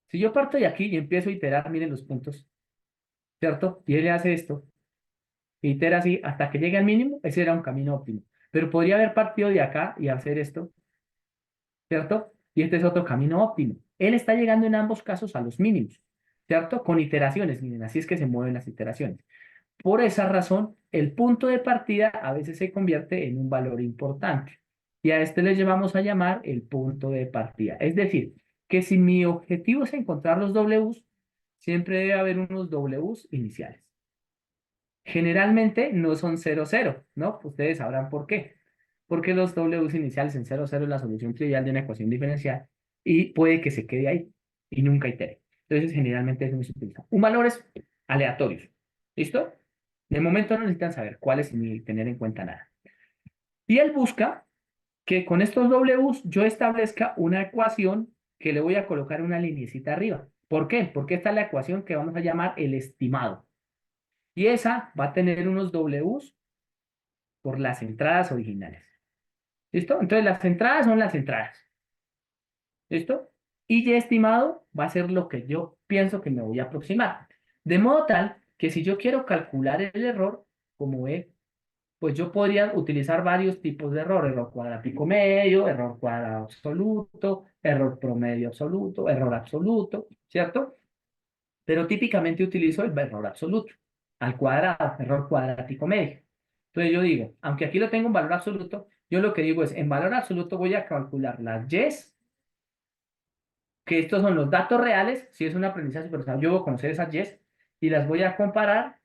Speaker 2: Si yo parto de aquí y empiezo a iterar, miren los puntos, ¿cierto? Y él hace esto, itera así hasta que llegue al mínimo, ese era un camino óptimo. Pero podría haber partido de acá y hacer esto, ¿cierto? Y este es otro camino óptimo. Él está llegando en ambos casos a los mínimos, ¿cierto? Con iteraciones, miren, así es que se mueven las iteraciones. Por esa razón, el punto de partida a veces se convierte en un valor importante. Y a este le llevamos a llamar el punto de partida. Es decir, que si mi objetivo es encontrar los Ws, siempre debe haber unos Ws iniciales. Generalmente no son 0, 0, ¿no? Ustedes sabrán por qué. Porque los Ws iniciales en 0, 0 es la solución trivial de una ecuación diferencial y puede que se quede ahí y nunca itere. Entonces, generalmente eso no se utiliza. Un valor es aleatorios. ¿Listo? De momento no necesitan saber cuáles ni tener en cuenta nada. Y él busca que con estos Ws yo establezca una ecuación que le voy a colocar una linecita arriba. ¿Por qué? Porque esta es la ecuación que vamos a llamar el estimado. Y esa va a tener unos Ws por las entradas originales. ¿Listo? Entonces las entradas son las entradas. ¿Listo? Y ya estimado va a ser lo que yo pienso que me voy a aproximar. De modo tal que si yo quiero calcular el error, como ve, pues yo podría utilizar varios tipos de error: error cuadrático medio, error cuadrado absoluto, error promedio absoluto, error absoluto, ¿cierto? Pero típicamente utilizo el error absoluto, al cuadrado, error cuadrático medio. Entonces yo digo, aunque aquí lo tengo en valor absoluto, yo lo que digo es, en valor absoluto voy a calcular las Y's, que estos son los datos reales, si es un aprendizaje supervisado, yo voy a conocer esas Y's y las voy a comparar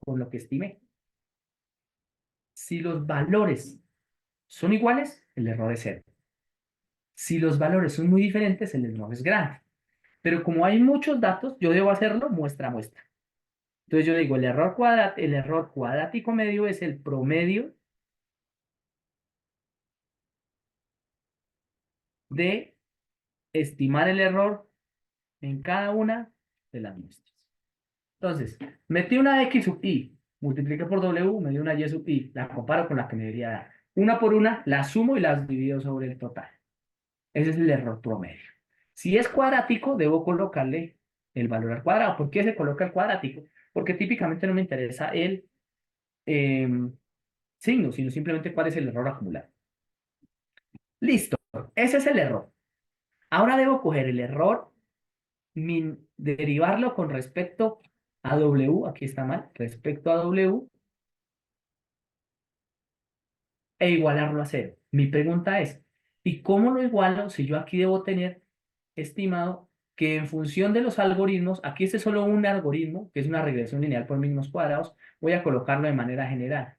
Speaker 2: con lo que estimé. Si los valores son iguales, el error es cero. Si los valores son muy diferentes, el error es grande. Pero como hay muchos datos, yo debo hacerlo muestra a muestra. Entonces yo digo, el error cuadrático medio es el promedio de estimar el error en cada una de las muestras. Entonces, metí una X sub I, multipliqué por W, me dio una Y sub I, la comparo con la que me debería dar. Una por una, las sumo y las divido sobre el total. Ese es el error promedio. Si es cuadrático, debo colocarle el valor al cuadrado. ¿Por qué se coloca el cuadrático? Porque típicamente no me interesa el signo, sino simplemente cuál es el error acumulado. Listo, ese es el error. Ahora debo coger el error, derivarlo con respecto a W, aquí está mal, respecto a W, e igualarlo a cero. Mi pregunta es, ¿Y cómo lo igualo si yo aquí debo tener estimado que en función de los algoritmos, aquí este es solo un algoritmo, que es una regresión lineal por mínimos cuadrados, voy a colocarlo de manera general.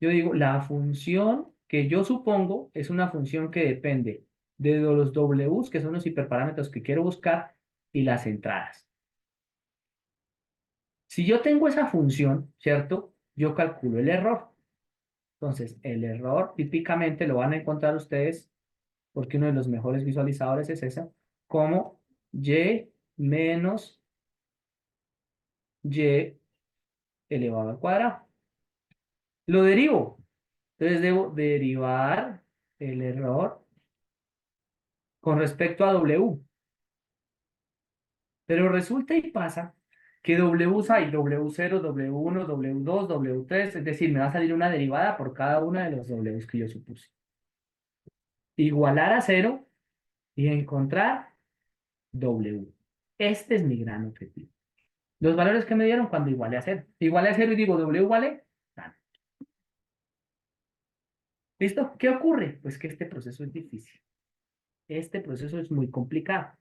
Speaker 2: Yo digo, la función que yo supongo es una función que depende de los Ws, que son los hiperparámetros que quiero buscar, y las entradas. Si yo tengo esa función, ¿cierto? Yo calculo el error. Entonces, el error típicamente lo van a encontrar ustedes, porque uno de los mejores visualizadores es esa, como y menos y elevado al cuadrado. Lo derivo. Entonces debo derivar el error con respecto a W. Pero resulta y pasa que W hay W0, W1, W2, W3, es decir, me va a salir una derivada por cada una de los Ws que yo supuse. Igualar a 0 y encontrar W. Este es mi gran objetivo. Los valores que me dieron cuando igualé a 0. Igualé a 0 y digo W vale. ¿Listo? ¿Qué ocurre? Pues que este proceso es difícil. Este proceso es muy complicado.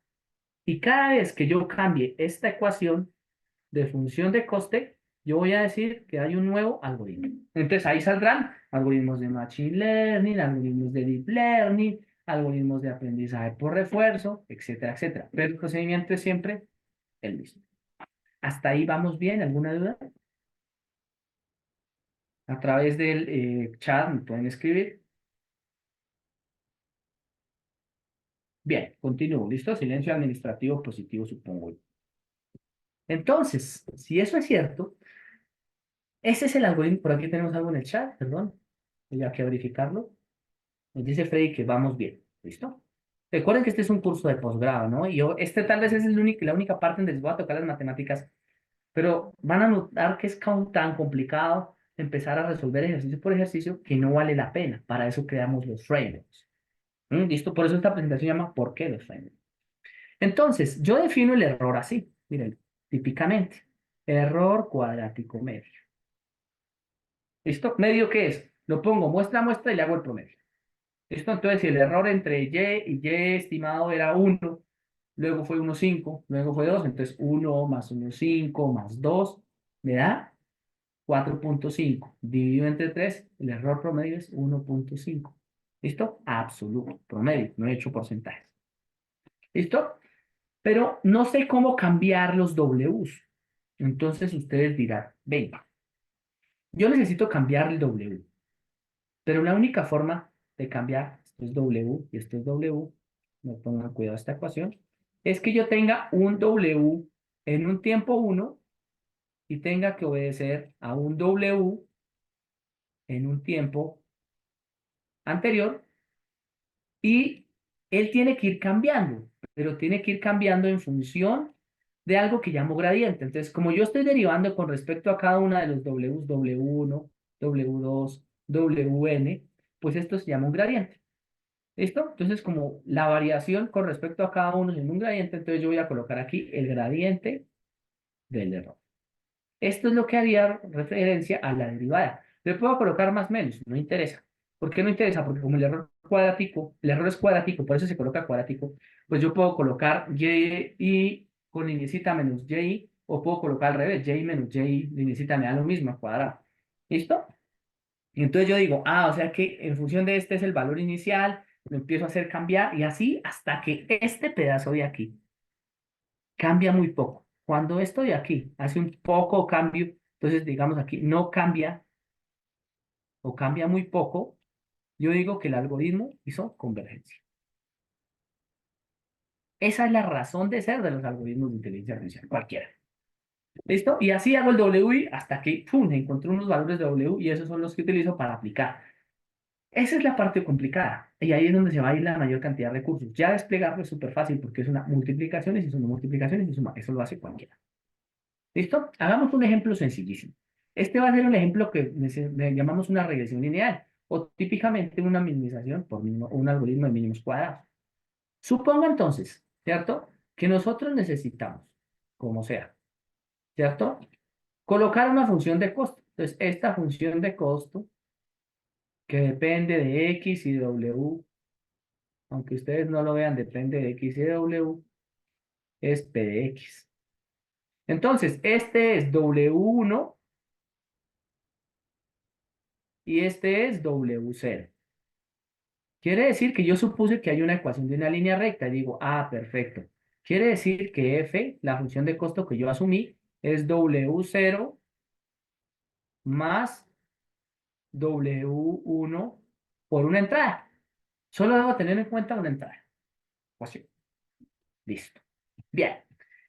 Speaker 2: Y cada vez que yo cambie esta ecuación de función de coste, yo voy a decir que hay un nuevo algoritmo. Entonces ahí saldrán algoritmos de Machine Learning, algoritmos de Deep Learning, algoritmos de aprendizaje por refuerzo, etcétera, etcétera. Pero el procedimiento es siempre el mismo. ¿Hasta ahí vamos bien? ¿Alguna duda? A través del chat me pueden escribir. Bien, continúo. ¿Listo? Silencio administrativo positivo, supongo. Entonces, si eso es cierto, ese es el algoritmo. Por aquí tenemos algo en el chat, perdón. Voy a que verificarlo. Nos dice Freddy que vamos bien. ¿Listo? Recuerden que este es un curso de posgrado, ¿no? Y yo, este tal vez es la única parte donde les voy a tocar las matemáticas, pero van a notar que es tan complicado empezar a resolver ejercicio por ejercicio que no vale la pena. Para eso creamos los frameworks. ¿Listo? Por eso esta presentación se llama ¿Por qué los frameworks? Entonces, yo defino el error así. Miren, típicamente. Error cuadrático medio. ¿Listo? ¿Medio qué es? Lo pongo muestra a muestra y le hago el promedio. ¿Listo? Entonces, si el error entre y y estimado era 1, luego fue 1,5, luego fue 2, entonces 1 más 1,5 más 2 me da 4,5. Dividido entre 3, el error promedio es 1,5. ¿Listo? Absoluto, promedio, no he hecho porcentajes. ¿Listo? Pero no sé cómo cambiar los Ws. Entonces ustedes dirán, venga, yo necesito cambiar el W, pero la única forma de cambiar, esto es W y esto es W, no pongan cuidado a esta ecuación, es que yo tenga un W en un tiempo 1 y tenga que obedecer a un W en un tiempo anterior y él tiene que ir cambiando, pero tiene que ir cambiando en función de algo que llamo gradiente. Entonces, como yo estoy derivando con respecto a cada una de los Ws, W1, W2, Wn, pues esto se llama un gradiente. ¿Listo? Entonces, como la variación con respecto a cada uno es en un gradiente, entonces yo voy a colocar aquí el gradiente del error. Esto es lo que haría referencia a la derivada. Le puedo colocar más menos, no interesa. ¿Por qué no interesa? Porque como el error es cuadrático, por eso se coloca cuadrático, pues yo puedo colocar y con linecita menos y, o puedo colocar al revés, y menos y, linecita me da lo mismo, al cuadrado. ¿Listo? Y entonces yo digo, o sea que en función de este es el valor inicial, lo empiezo a hacer cambiar y así hasta que este pedazo de aquí cambia muy poco. Cuando esto de aquí hace un poco cambio, entonces digamos aquí no cambia o cambia muy poco, yo digo que el algoritmo hizo convergencia. Esa es la razón de ser de los algoritmos de inteligencia artificial, cualquiera. ¿Listo? Y así hago el WI hasta que, ¡pum!, encontré unos valores de W y esos son los que utilizo para aplicar. Esa es la parte complicada. Y ahí es donde se va a ir la mayor cantidad de recursos. Ya desplegarlo es súper fácil porque es una multiplicaciones y suma multiplicaciones y suma. Eso lo hace cualquiera. ¿Listo? Hagamos un ejemplo sencillísimo. Este va a ser el ejemplo que le llamamos una regresión lineal o típicamente una minimización por un algoritmo de mínimos cuadrados. Suponga entonces, ¿cierto? Que nosotros necesitamos, como sea, ¿cierto? Colocar una función de costo. Entonces, esta función de costo, que depende de X y de W, aunque ustedes no lo vean, depende de X y de W, es P de X. Entonces, este es W1 y este es W0. Quiere decir que yo supuse que hay una ecuación de una línea recta. Y digo, ah, perfecto. Quiere decir que F, la función de costo que yo asumí, es W0 más W1 por una entrada. Solo debo tener en cuenta una entrada. Ecuación. Listo. Bien.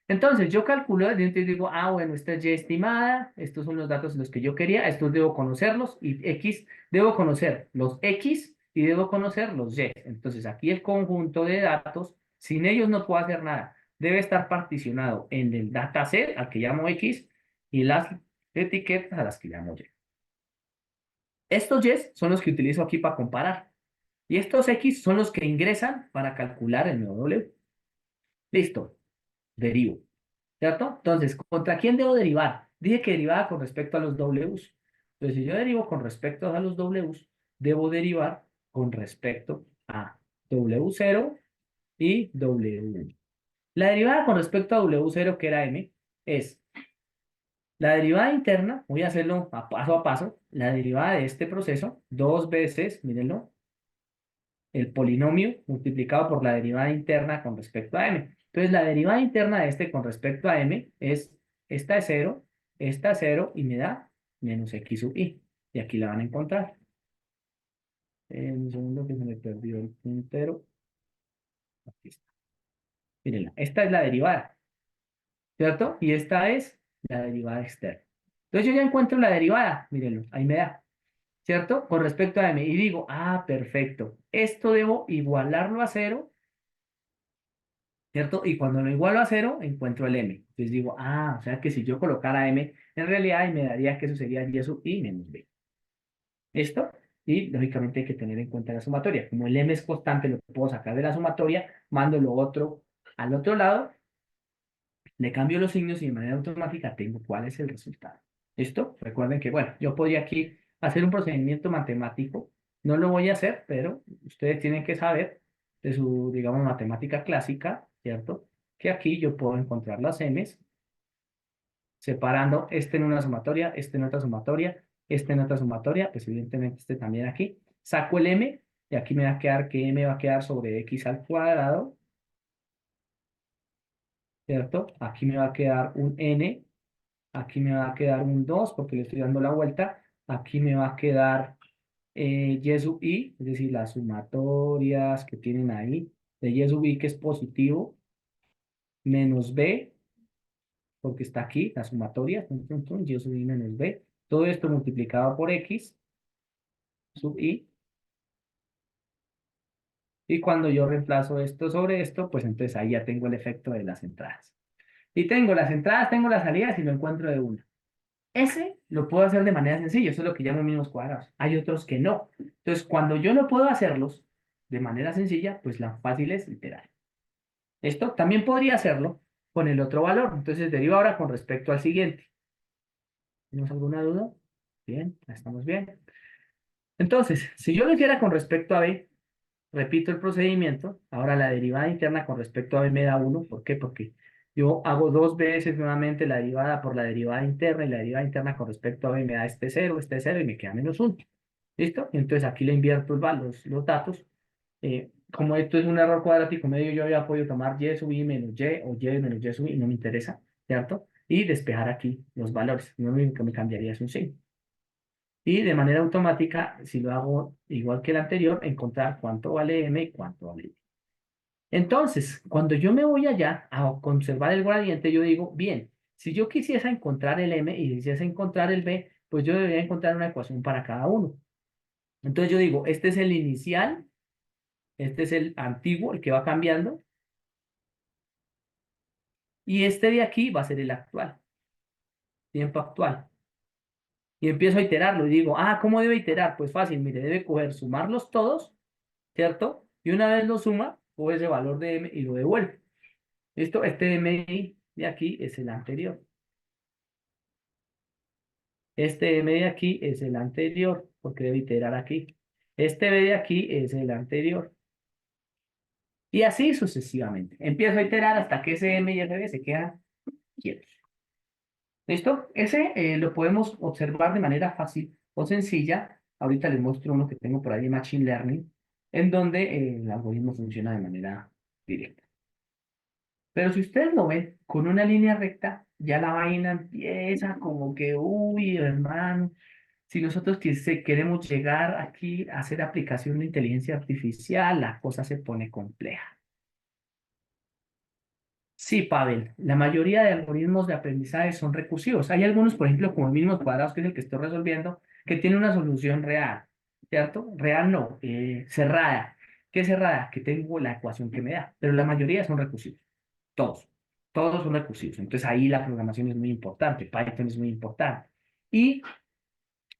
Speaker 2: Entonces, yo calculo, entonces digo, ah, bueno, esta es Y estimada, estos son los datos los que yo quería, estos debo conocerlos, y X, debo conocer los X y debo conocer los Y. Entonces, aquí el conjunto de datos, sin ellos no puedo hacer nada. Debe estar particionado en el dataset, al que llamo X, y las etiquetas a las que llamo Y. Estos Y son los que utilizo aquí para comparar, y estos X son los que ingresan para calcular el nuevo W. Listo, derivo. ¿Cierto? Entonces, ¿contra quién debo derivar? Dije que derivaba con respecto a los Ws. Entonces, si yo derivo con respecto a los Ws, debo derivar con respecto a W0 y W1. La derivada con respecto a W0, que era M, es la derivada interna, voy a hacerlo a paso, la derivada de este proceso, dos veces, mírenlo, el polinomio multiplicado por la derivada interna con respecto a m. Entonces, la derivada interna de este con respecto a m es, esta es 0 y me da menos x sub i. Y aquí la van a encontrar. Un segundo que se me perdió el puntero. Aquí está. Mírenla, esta es la derivada, ¿cierto? Y esta es la derivada externa. Entonces, yo ya encuentro la derivada, mírenlo, ahí me da, ¿cierto? Con respecto a m. Y digo, ah, perfecto. Esto debo igualarlo a 0, ¿cierto? Y cuando lo igualo a 0, encuentro el m. Entonces digo, ah, o sea que si yo colocara m, en realidad me daría que eso sería y sub i menos b. ¿Listo? Y lógicamente hay que tener en cuenta la sumatoria. Como el m es constante, lo puedo sacar de la sumatoria, mando lo otro al otro lado, le cambio los signos y de manera automática tengo cuál es el resultado. ¿Listo? Recuerden que, bueno, yo podría aquí hacer un procedimiento matemático. No lo voy a hacer, pero ustedes tienen que saber de su, digamos, matemática clásica, ¿cierto? Que aquí yo puedo encontrar las m's separando este en una sumatoria, este en otra sumatoria, este en otra sumatoria, pues evidentemente este también aquí. Saco el m y aquí me va a quedar que m va a quedar sobre x al cuadrado, ¿cierto? Aquí me va a quedar un n. Aquí me va a quedar un 2 porque le estoy dando la vuelta. Aquí me va a quedar y sub i, es decir, las sumatorias que tienen ahí, de y sub i que es positivo, menos b, porque está aquí, la sumatoria, y sub i menos b. Todo esto multiplicado por x sub i. Y cuando yo reemplazo esto sobre esto, pues entonces ahí ya tengo el efecto de las entradas. Y tengo las entradas, tengo las salidas y lo encuentro de una. Ese lo puedo hacer de manera sencilla, eso es lo que llamo mínimos cuadrados. Hay otros que no. Entonces, cuando yo no puedo hacerlos de manera sencilla, pues la fácil es iterar. Esto también podría hacerlo con el otro valor. Entonces, derivo ahora con respecto al siguiente. ¿Tenemos alguna duda? Bien, estamos bien. Entonces, si yo lo hiciera con respecto a b, repito el procedimiento. Ahora la derivada interna con respecto a b me da 1. ¿Por qué? Porque yo hago dos veces nuevamente la derivada por la derivada interna y la derivada interna con respecto a b me da este 0 y me queda menos 1. ¿Listo? Y entonces aquí le invierto los datos. Como esto es un error cuadrático medio, yo había podido tomar y sub i menos y o y menos y sub i, no me interesa, ¿cierto? Y despejar aquí los valores. Lo único que me cambiaría es un signo. Y de manera automática, si lo hago igual que el anterior, encontrar cuánto vale m y cuánto vale y. Entonces, cuando yo me voy allá a conservar el gradiente, yo digo, bien, si yo quisiese encontrar el m y quisiese encontrar el b, pues yo debería encontrar una ecuación para cada uno. Entonces yo digo, este es el inicial, este es el antiguo, el que va cambiando, y este de aquí va a ser el actual, tiempo actual. Y empiezo a iterarlo y digo, ah, ¿cómo debe iterar? Pues fácil, mire, debe coger, sumarlos todos, ¿cierto? Y una vez lo suma, coge ese valor de m y lo devuelve. ¿Listo? Este m de aquí es el anterior. Este m de aquí es el anterior, porque debe iterar aquí. Este b de aquí es el anterior. Y así sucesivamente. Empiezo a iterar hasta que ese M y ese B se quedan quietos. ¿Listo? Ese lo podemos observar de manera fácil o sencilla. Ahorita les muestro uno que tengo por ahí de Machine Learning, en donde el algoritmo funciona de manera directa. Pero si ustedes lo ven con una línea recta, ya la vaina empieza como que, uy, hermano, si nosotros queremos llegar aquí a hacer aplicación de inteligencia artificial, la cosa se pone compleja. Sí, Pavel, la mayoría de algoritmos de aprendizaje son recursivos. Hay algunos, por ejemplo, como el mínimos cuadrados, que es el que estoy resolviendo, que tiene una solución real, ¿cierto? Real no, cerrada. ¿Qué es cerrada? Que tengo la ecuación que me da, pero la mayoría son recursivos. Todos, todos son recursivos. Entonces ahí la programación es muy importante, Python es muy importante. Y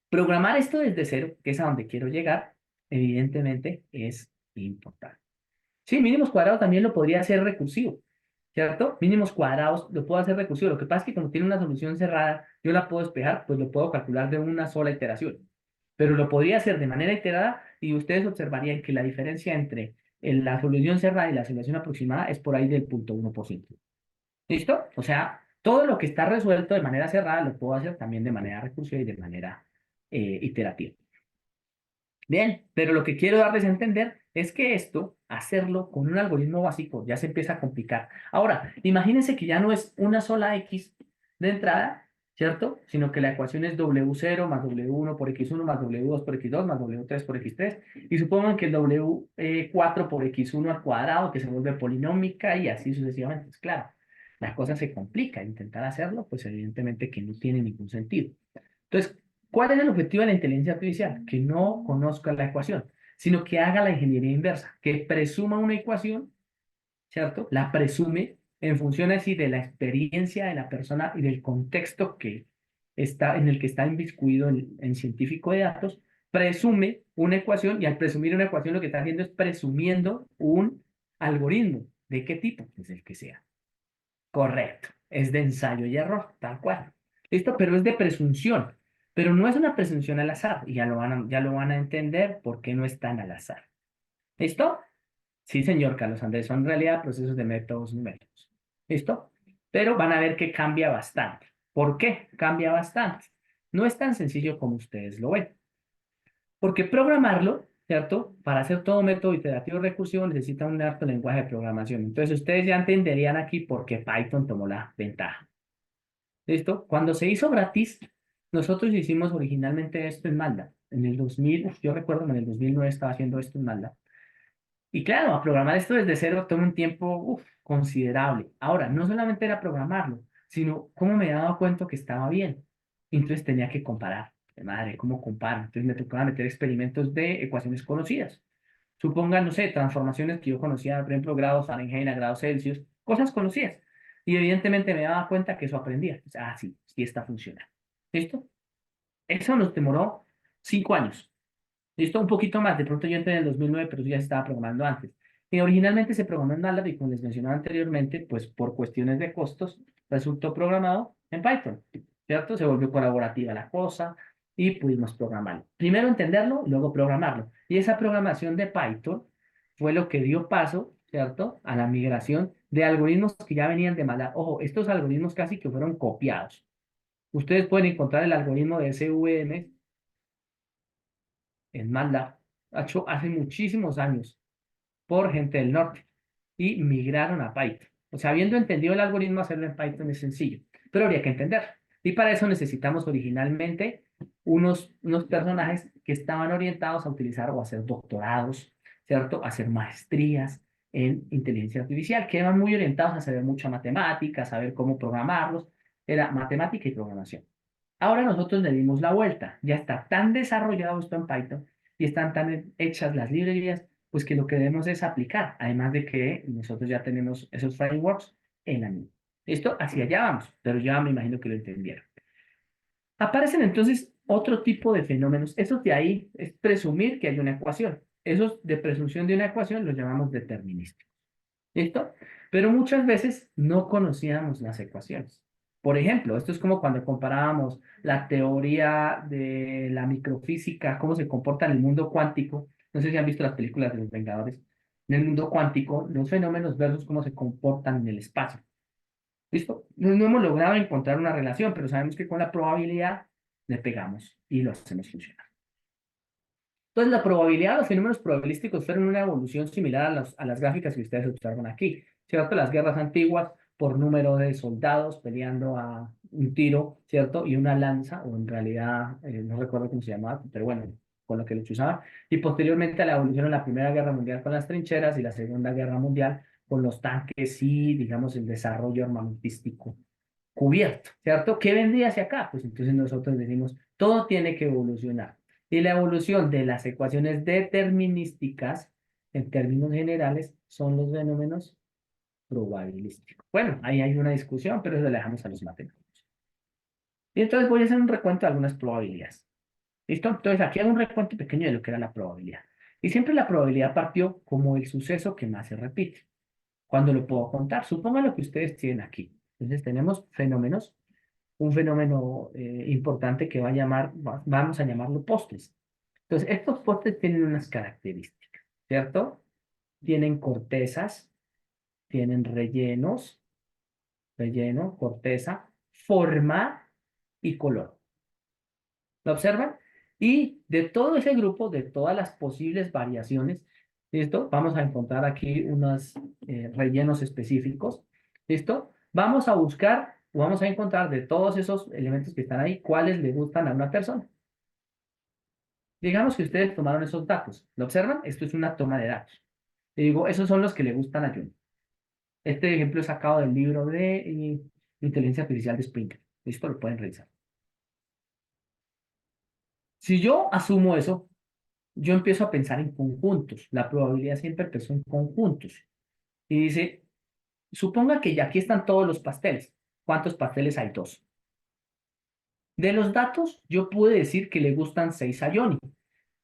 Speaker 2: programar esto desde cero, que es a donde quiero llegar, evidentemente es importante. Sí, mínimos cuadrados también lo podría hacer recursivo, ¿cierto? Mínimos cuadrados lo puedo hacer recursivo. Lo que pasa es que como tiene una solución cerrada, yo la puedo despejar, pues lo puedo calcular de una sola iteración. Pero lo podría hacer de manera iterada y ustedes observarían que la diferencia entre la solución cerrada y la solución aproximada es por ahí del 0,1%. ¿Listo? O sea, todo lo que está resuelto de manera cerrada lo puedo hacer también de manera recursiva y de manera iterativa. Bien, pero lo que quiero darles a entender es que esto, hacerlo con un algoritmo básico, ya se empieza a complicar. Ahora, imagínense que ya no es una sola X de entrada, ¿cierto? Sino que la ecuación es W0 más W1 por X1 más W2 por X2 más W3 por X3. Y supongan que el W4 por X1 al cuadrado, que se vuelve polinómica y así sucesivamente. Pues claro, la cosa se complica. Intentar hacerlo, pues evidentemente que no tiene ningún sentido. Entonces, ¿cuál es el objetivo de la inteligencia artificial? Que no conozca la ecuación, sino que haga la ingeniería inversa, que presuma una ecuación, ¿cierto? La presume en función así de la experiencia de la persona y del contexto en el que está inmiscuido en científico de datos, presume una ecuación y al presumir una ecuación lo que está haciendo es presumiendo un algoritmo. ¿De qué tipo? Pues el que sea. Correcto. Es de ensayo y error, tal cual. ¿Listo? Pero es de presunción. Pero no es una presunción al azar. Y ya lo van a entender por qué no es tan al azar. ¿Listo? Sí, señor Carlos Andrés. Son en realidad procesos de métodos numéricos. ¿Listo? Pero van a ver que cambia bastante. ¿Por qué? Cambia bastante. No es tan sencillo como ustedes lo ven. Porque programarlo, ¿cierto? Para hacer todo método iterativo recursivo necesita un alto lenguaje de programación. Entonces ustedes ya entenderían aquí por qué Python tomó la ventaja. ¿Listo? Cuando se hizo gratis, nosotros hicimos originalmente esto en MATLAB. En el 2000, yo recuerdo que en el 2009 estaba haciendo esto en MATLAB. Y claro, a programar esto desde cero toma un tiempo considerable. Ahora, no solamente era programarlo, sino cómo me daba cuenta que estaba bien. Entonces tenía que comparar. Madre, ¿cómo comparo? Entonces me tocaba meter experimentos de ecuaciones conocidas. Supongan, no sé, transformaciones que yo conocía, por ejemplo, grados Fahrenheit a grados Celsius, cosas conocidas. Y evidentemente me daba cuenta que eso aprendía. Pues, sí, sí está funcionando. ¿Listo? Eso nos demoró 5 años. ¿Listo? Un poquito más. De pronto yo entré en el 2009, pero eso ya se estaba programando antes. Y originalmente se programó en MATLAB y como les mencionaba anteriormente, pues por cuestiones de costos, resultó programado en Python. ¿Cierto? Se volvió colaborativa la cosa y pudimos programarlo. Primero entenderlo, luego programarlo. Y esa programación de Python fue lo que dio paso, ¿cierto? A la migración de algoritmos que ya venían de MATLAB. Ojo, estos algoritmos casi que fueron copiados. Ustedes pueden encontrar el algoritmo de SVM en MATLAB, hecho hace muchísimos años por gente del norte y migraron a Python. O sea, habiendo entendido el algoritmo, hacerlo en Python es sencillo, pero habría que entender. Y para eso necesitamos originalmente unos personajes que estaban orientados a utilizar o hacer doctorados, ¿cierto? A hacer maestrías en inteligencia artificial, que eran muy orientados a saber mucha matemática, a saber cómo programarlos. Era matemática y programación. Ahora nosotros le dimos la vuelta. Ya está tan desarrollado esto en Python y están tan hechas las librerías, pues que lo que debemos es aplicar. Además de que nosotros ya tenemos esos frameworks en la nube. ¿Listo? Hacia allá vamos, pero ya me imagino que lo entendieron. Aparecen entonces otro tipo de fenómenos. Esos de ahí es presumir que hay una ecuación. Esos de presunción de una ecuación los llamamos determinísticos. ¿Listo? Pero muchas veces no conocíamos las ecuaciones. Por ejemplo, esto es como cuando comparábamos la teoría de la microfísica, cómo se comporta en el mundo cuántico. No sé si han visto las películas de los Vengadores. en el mundo cuántico los fenómenos versus cómo se comportan en el espacio. ¿Listo? No hemos logrado encontrar una relación, pero sabemos que con la probabilidad le pegamos y lo hacemos funcionar. Entonces, la probabilidad, los fenómenos probabilísticos fueron una evolución similar a las gráficas que ustedes observan aquí, ¿cierto? Las guerras antiguas por número de soldados peleando a un tiro, ¿cierto? Y una lanza, o en realidad, no recuerdo cómo se llamaba, pero bueno, con lo que lo usaban. Y posteriormente a la evolución en la Primera Guerra Mundial con las trincheras y la Segunda Guerra Mundial con los tanques y, digamos, el desarrollo armamentístico cubierto, ¿cierto? ¿Qué vendría hacia acá? Pues entonces nosotros decimos, todo tiene que evolucionar. Y la evolución de las ecuaciones determinísticas, en términos generales, son los fenómenos probabilísticos. Bueno, ahí hay una discusión, pero eso le dejamos a los matemáticos. Y entonces voy a hacer un recuento de algunas probabilidades. ¿Listo? Entonces aquí hago un recuento pequeño de lo que era la probabilidad. Y siempre la probabilidad partió como el suceso que más se repite. ¿Cuándo lo puedo contar? Supongan lo que ustedes tienen aquí. Entonces tenemos fenómenos, un fenómeno importante que vamos a llamarlo postres. Entonces, estos postres tienen unas características, ¿cierto? Tienen cortezas, tienen rellenos, relleno, corteza, forma y color. ¿Lo observan? Y de todo ese grupo, de todas las posibles variaciones, ¿listo? Vamos a encontrar aquí unos rellenos específicos, ¿listo? Vamos a buscar, o vamos a encontrar de todos esos elementos que están ahí, cuáles le gustan a una persona. Digamos que ustedes tomaron esos datos. ¿Lo observan? Esto es una toma de datos. Y digo, esos son los que le gustan a Juni. Este ejemplo es sacado del libro de Inteligencia Artificial de Springer. Esto lo pueden revisar. Si yo asumo eso, yo empiezo a pensar en conjuntos. La probabilidad siempre empezó en conjuntos. Y dice, suponga que ya aquí están todos los pasteles. ¿Cuántos pasteles hay? 2. De los datos, yo pude decir que le gustan 6 a Johnny.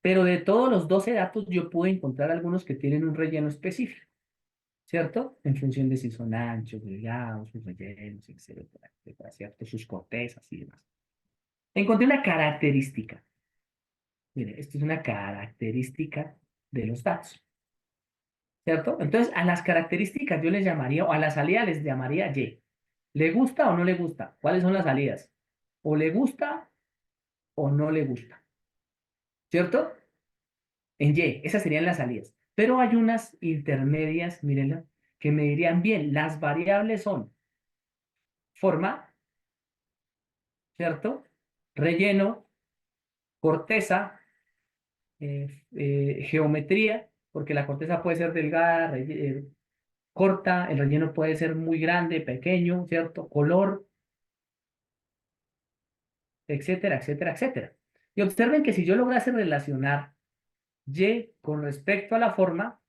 Speaker 2: Pero de todos los 12 datos, yo pude encontrar algunos que tienen un relleno específico, ¿cierto? En función de si son anchos, delgados, sus rellenos, etcétera, etcétera, ¿cierto? Sus cortezas y demás. Encontré una característica. Mire, esto es una característica de los datos, ¿cierto? Entonces, a las características yo les llamaría, o a la salida les llamaría Y. ¿Le gusta o no le gusta? ¿Cuáles son las salidas? O le gusta o no le gusta, ¿cierto? En Y, esas serían las salidas. Pero hay unas intermedias, mírenla, que me dirían, bien, las variables son forma, ¿cierto? Relleno, corteza, geometría, porque la corteza puede ser delgada, corta, el relleno puede ser muy grande, pequeño, ¿cierto? Color, etcétera, etcétera, etcétera. Y observen que si yo lograse relacionar Y con respecto a la forma,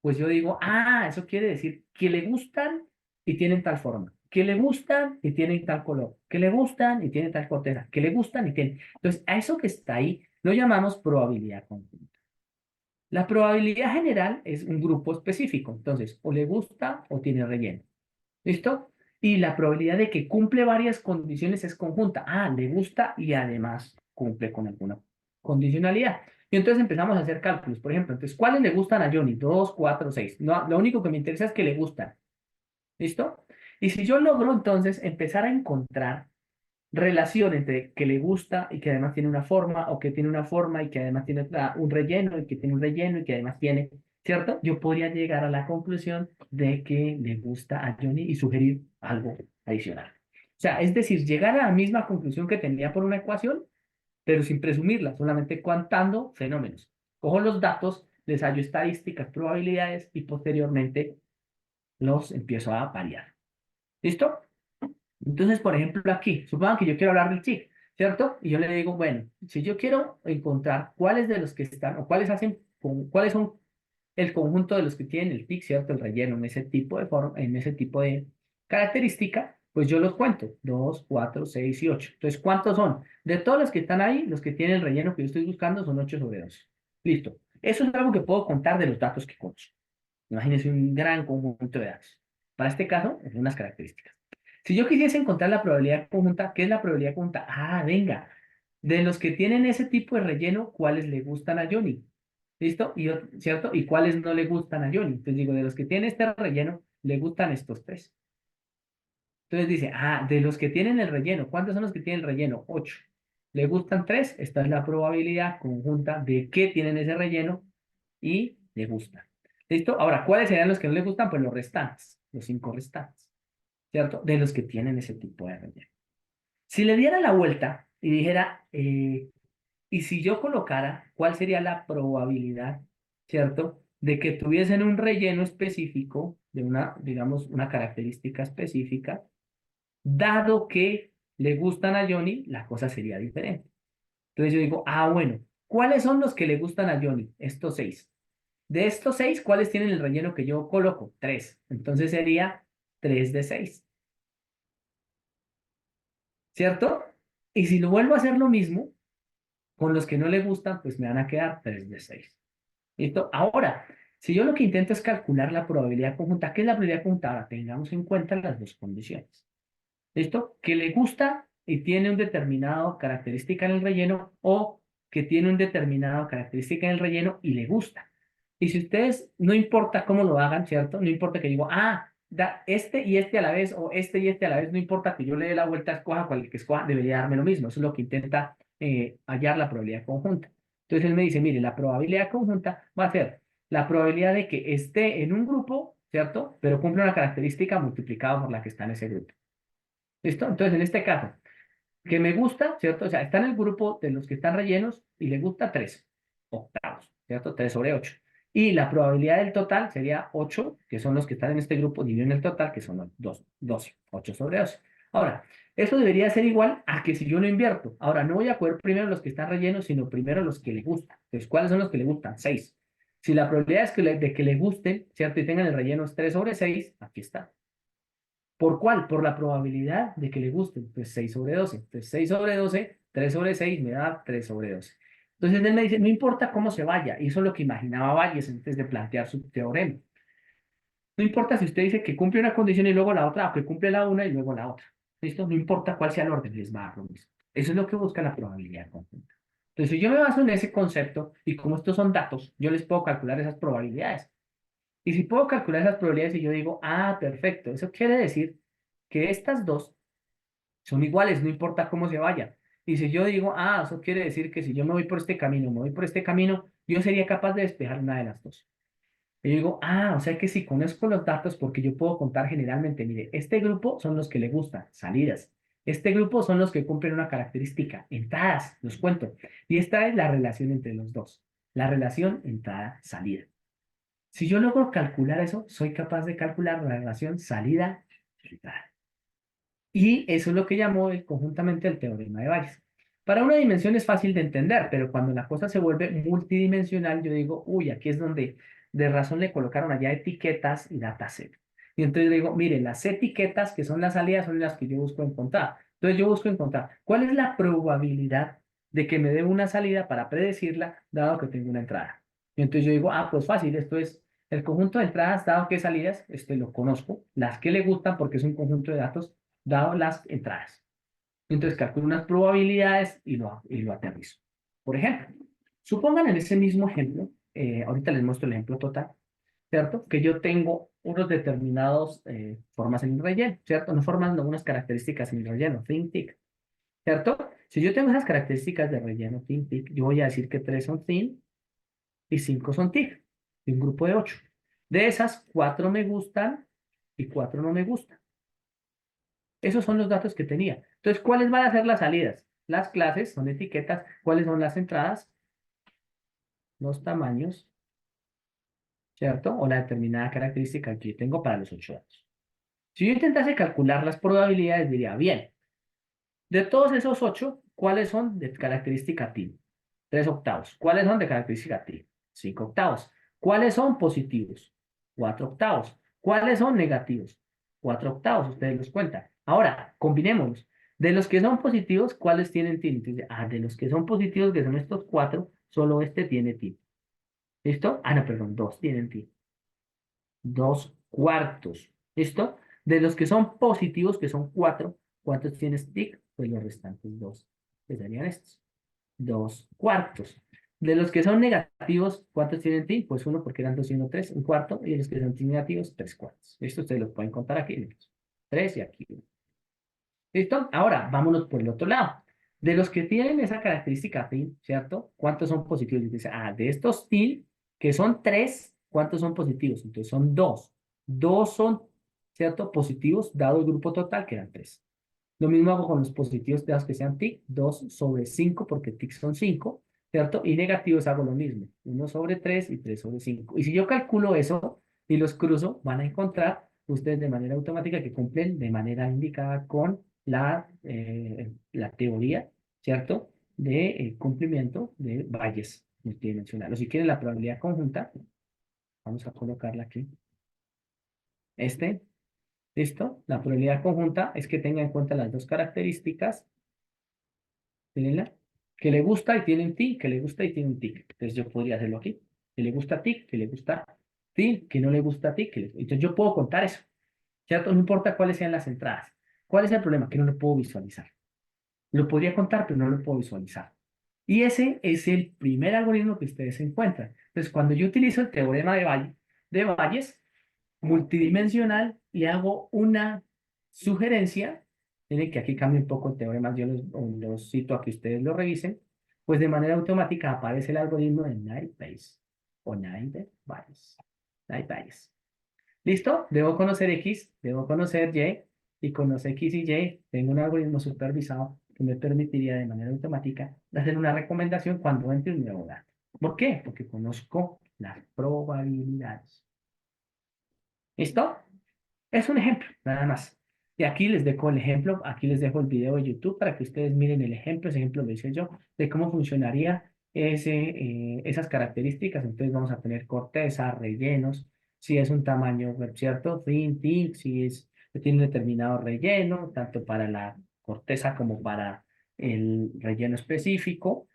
Speaker 2: pues yo digo, eso quiere decir que le gustan y tienen tal forma, que le gustan y tienen tal color, que le gustan y tienen tal corteza, que le gustan y tienen. Entonces, a eso que está ahí lo llamamos probabilidad conjunta. La probabilidad general es un grupo específico, entonces, o le gusta o tiene relleno. ¿Listo? Y la probabilidad de que cumple varias condiciones es conjunta. Le gusta y además cumple con alguna condicionalidad. Y entonces empezamos a hacer cálculos. Por ejemplo, entonces, ¿cuáles le gustan a Johnny? 2, 4, 6. No, lo único que me interesa es que le gustan. ¿Listo? Y si yo logro entonces empezar a encontrar relación entre que le gusta y que además tiene una forma, o que tiene una forma y que además tiene un relleno, y que tiene un relleno y que además tiene, ¿cierto? Yo podría llegar a la conclusión de que le gusta a Johnny y sugerir algo adicional. O sea, es decir, llegar a la misma conclusión que tenía por una ecuación, pero sin presumirla, solamente contando fenómenos. Cojo los datos, les hallo estadísticas, probabilidades y posteriormente los empiezo a variar. ¿Listo? Entonces, por ejemplo, aquí, supongan que yo quiero hablar del TIC, ¿cierto? Y yo le digo, bueno, si yo quiero encontrar cuáles de los que están, o cuáles son el conjunto de los que tienen el TIC, ¿cierto? El relleno en ese tipo de forma, en ese tipo de característica, pues yo los cuento, 2, 4, 6 y 8. Entonces, ¿cuántos son? De todos los que están ahí, los que tienen el relleno que yo estoy buscando son 8 sobre 12. Listo. Eso es algo que puedo contar de los datos que conozco. Imagínense un gran conjunto de datos. Para este caso, unas características. Si yo quisiese encontrar la probabilidad conjunta, ¿qué es la probabilidad conjunta? Venga, de los que tienen ese tipo de relleno, ¿cuáles le gustan a Johnny? ¿Listo? ¿Cierto? ¿Y cuáles no le gustan a Johnny? Entonces digo, de los que tienen este relleno, le gustan estos tres. Entonces dice, de los que tienen el relleno, ¿cuántos son los que tienen el relleno? 8. ¿Le gustan 3? Esta es la probabilidad conjunta de que tienen ese relleno y le gustan. ¿Listo? Ahora, ¿cuáles serían los que no le gustan? Pues los restantes, los 5 restantes, ¿cierto? De los que tienen ese tipo de relleno. Si le diera la vuelta y dijera, y si yo colocara, ¿cuál sería la probabilidad, ¿cierto? De que tuviesen un relleno específico, de una, digamos, una característica específica, dado que le gustan a Johnny, la cosa sería diferente. Entonces yo digo, bueno, ¿cuáles son los que le gustan a Johnny? Estos 6. De estos 6, ¿cuáles tienen el relleno que yo coloco? 3. Entonces sería 3 de 6. ¿Cierto? Y si lo vuelvo a hacer lo mismo, con los que no le gustan, pues me van a quedar 3 de 6. ¿Listo? Ahora, si yo lo que intento es calcular la probabilidad conjunta, ¿qué es la probabilidad conjunta? Ahora, tengamos en cuenta las dos condiciones. ¿Listo? Que le gusta y tiene un determinado característica en el relleno o que tiene un determinado característica en el relleno y le gusta. Y si ustedes, no importa cómo lo hagan, ¿cierto? No importa que digo, da este y este a la vez o este y este a la vez, no importa que yo le dé la vuelta, escoja cual que escoja, debería darme lo mismo. Eso es lo que intenta hallar la probabilidad conjunta. Entonces él me dice, mire, la probabilidad conjunta va a ser la probabilidad de que esté en un grupo, ¿cierto? Pero cumple una característica multiplicada por la que está en ese grupo. ¿Listo? Entonces, en este caso, que me gusta, ¿cierto? O sea, está en el grupo de los que están rellenos y le gusta 3 octavos, ¿cierto? 3 sobre 8. Y la probabilidad del total sería 8, que son los que están en este grupo, dividido en el total, que son 12, 8 sobre 12. Ahora, esto debería ser igual a que si yo no invierto. Ahora, no voy a coger primero los que están rellenos, sino primero los que le gustan. Entonces, ¿cuáles son los que le gustan? 6. Si la probabilidad es de que le gusten, ¿cierto? Y tengan el relleno es 3 sobre 6, aquí está. ¿Por cuál? Por la probabilidad de que le guste. Pues 6 sobre 12. Entonces 6 sobre 12, 3 sobre 6 me da 3 sobre 12. Entonces él me dice, no importa cómo se vaya. Y eso es lo que imaginaba Bayes antes de plantear su teorema. No importa si usted dice que cumple una condición y luego la otra, o que cumple la una y luego la otra. ¿Listo? No importa cuál sea el orden, les va a dar lo mismo. Eso es lo que busca la probabilidad conjunta. Entonces, si yo me baso en ese concepto, y como estos son datos, yo les puedo calcular esas probabilidades. Y si puedo calcular esas probabilidades y yo digo, perfecto, eso quiere decir que estas dos son iguales, no importa cómo se vaya. Y si yo digo, eso quiere decir que si yo me voy por este camino, me voy por este camino, yo sería capaz de despejar una de las dos. Y yo digo, o sea que si conozco los datos, porque yo puedo contar generalmente, mire, este grupo son los que le gustan, salidas. Este grupo son los que cumplen una característica, entradas, los cuento. Y esta es la relación entre los dos, la relación entrada-salida. Si yo logro calcular eso, soy capaz de calcular la relación salida-entrada. Y eso es lo que llamó conjuntamente el teorema de Bayes. Para una dimensión es fácil de entender, pero cuando la cosa se vuelve multidimensional, yo digo, aquí es donde de razón le colocaron allá etiquetas y dataset. Y entonces digo, mire, las etiquetas que son las salidas son las que yo busco encontrar. Entonces yo busco encontrar cuál es la probabilidad de que me dé una salida para predecirla, dado que tengo una entrada. Y entonces yo digo, pues fácil, esto es el conjunto de entradas, dado que salidas, lo conozco, las que le gustan porque es un conjunto de datos, dado las entradas. Entonces calculo unas probabilidades y lo aterrizo. Por ejemplo, supongan en ese mismo ejemplo, ahorita les muestro el ejemplo total, ¿cierto? Que yo tengo unos determinados formas en el relleno, ¿cierto? No formas, no unas características en el relleno, thin, thick, ¿cierto? Si yo tengo esas características de relleno, thin, thick, yo voy a decir que 3 son thin y 5 son thick, de un grupo de 8. De esas, 4 me gustan y 4 no me gustan. Esos son los datos que tenía. Entonces, ¿cuáles van a ser las salidas? Las clases son etiquetas. ¿Cuáles son las entradas? Los tamaños, ¿cierto? O la determinada característica que yo tengo para los 8 datos. Si yo intentase calcular las probabilidades, diría, bien, de todos esos 8, ¿cuáles son de característica TIL? 3 octavos. ¿Cuáles son de característica TIL? 5 octavos. ¿Cuáles son positivos? 4 octavos. ¿Cuáles son negativos? 4 octavos, ustedes los cuentan. Ahora, combinémoslos. De los que son positivos, ¿cuáles tienen TIL? Entonces, de los que son positivos, que son estos 4, solo este tiene TIL. ¿Listo? No, perdón, 2 tienen TIL. 2 cuartos. ¿Listo? De los que son positivos, que son 4, ¿cuántos tienes TIC? Pues los restantes 2, que serían estos. 2 cuartos. De los que son negativos, ¿cuántos tienen ti? Pues uno, porque eran 2 y 1, 3, un cuarto. Y de los que son negativos, 3 cuartos. Esto ustedes lo pueden contar aquí. Miren. 3 y aquí 1. ¿Listo? Ahora, vámonos por el otro lado. De los que tienen esa característica TIL, ¿cierto? ¿Cuántos son positivos? Y dice, de estos TIL, que son 3, ¿cuántos son positivos? Entonces son 2. 2 son, ¿cierto? Positivos, dado el grupo total, que eran 3. Lo mismo hago con los positivos de los que sean TIC, 2 sobre 5, porque TIC son 5, ¿cierto? Y negativos hago lo mismo, 1 sobre 3 y 3 sobre 5. Y si yo calculo eso y los cruzo, van a encontrar ustedes de manera automática que cumplen de manera indicada con la teoría, ¿cierto? De cumplimiento de Bayes multidimensional. O si quieren la probabilidad conjunta, vamos a colocarla aquí. ¿Listo? La probabilidad conjunta es que tenga en cuenta las dos características. ¿Tírenla? Que le gusta y tienen tic, que le gusta y tienen tic. Entonces yo podría hacerlo aquí. Que le gusta tic, que le gusta tic, que no le gusta tic. Entonces yo puedo contar eso. ¿Cierto? No importa cuáles sean las entradas. ¿Cuál es el problema? Que no lo puedo visualizar. Lo podría contar, pero no lo puedo visualizar. Y ese es el primer algoritmo que ustedes encuentran. Entonces, cuando yo utilizo el teorema de Bayes, multidimensional, le hago una sugerencia, miren que aquí cambia un poco el teorema, yo los cito a que ustedes lo revisen, pues de manera automática aparece el algoritmo de Naive o Naive Bayes. Naive Bayes. ¿Listo? Debo conocer X, debo conocer Y, y con los X y Y tengo un algoritmo supervisado que me permitiría de manera automática hacer una recomendación cuando entre un nuevo dato. ¿Por qué? Porque conozco las probabilidades. ¿Listo? Es un ejemplo, nada más. Y aquí les dejo el ejemplo, aquí les dejo el video de YouTube para que ustedes miren el ejemplo, ese ejemplo lo hice yo, de cómo funcionaría esas características. Entonces vamos a tener corteza, rellenos, si es un tamaño, ¿cierto? Thin, thick, tiene determinado relleno, tanto para la corteza como para el relleno específico,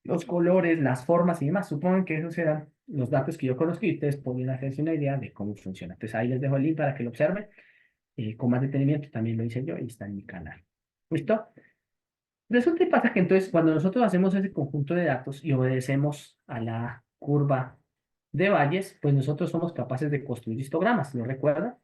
Speaker 2: los colores, las formas y demás. Supongo que esos serán los datos que yo conozco y ustedes podrían hacerse una idea de cómo funciona. Entonces ahí les dejo el link para que lo observen con más detenimiento. También lo hice yo y está en mi canal. ¿Listo? Resulta y pasa que entonces cuando nosotros hacemos ese conjunto de datos y obedecemos a la curva de Bayes, pues nosotros somos capaces de construir histogramas, ¿lo recuerdan?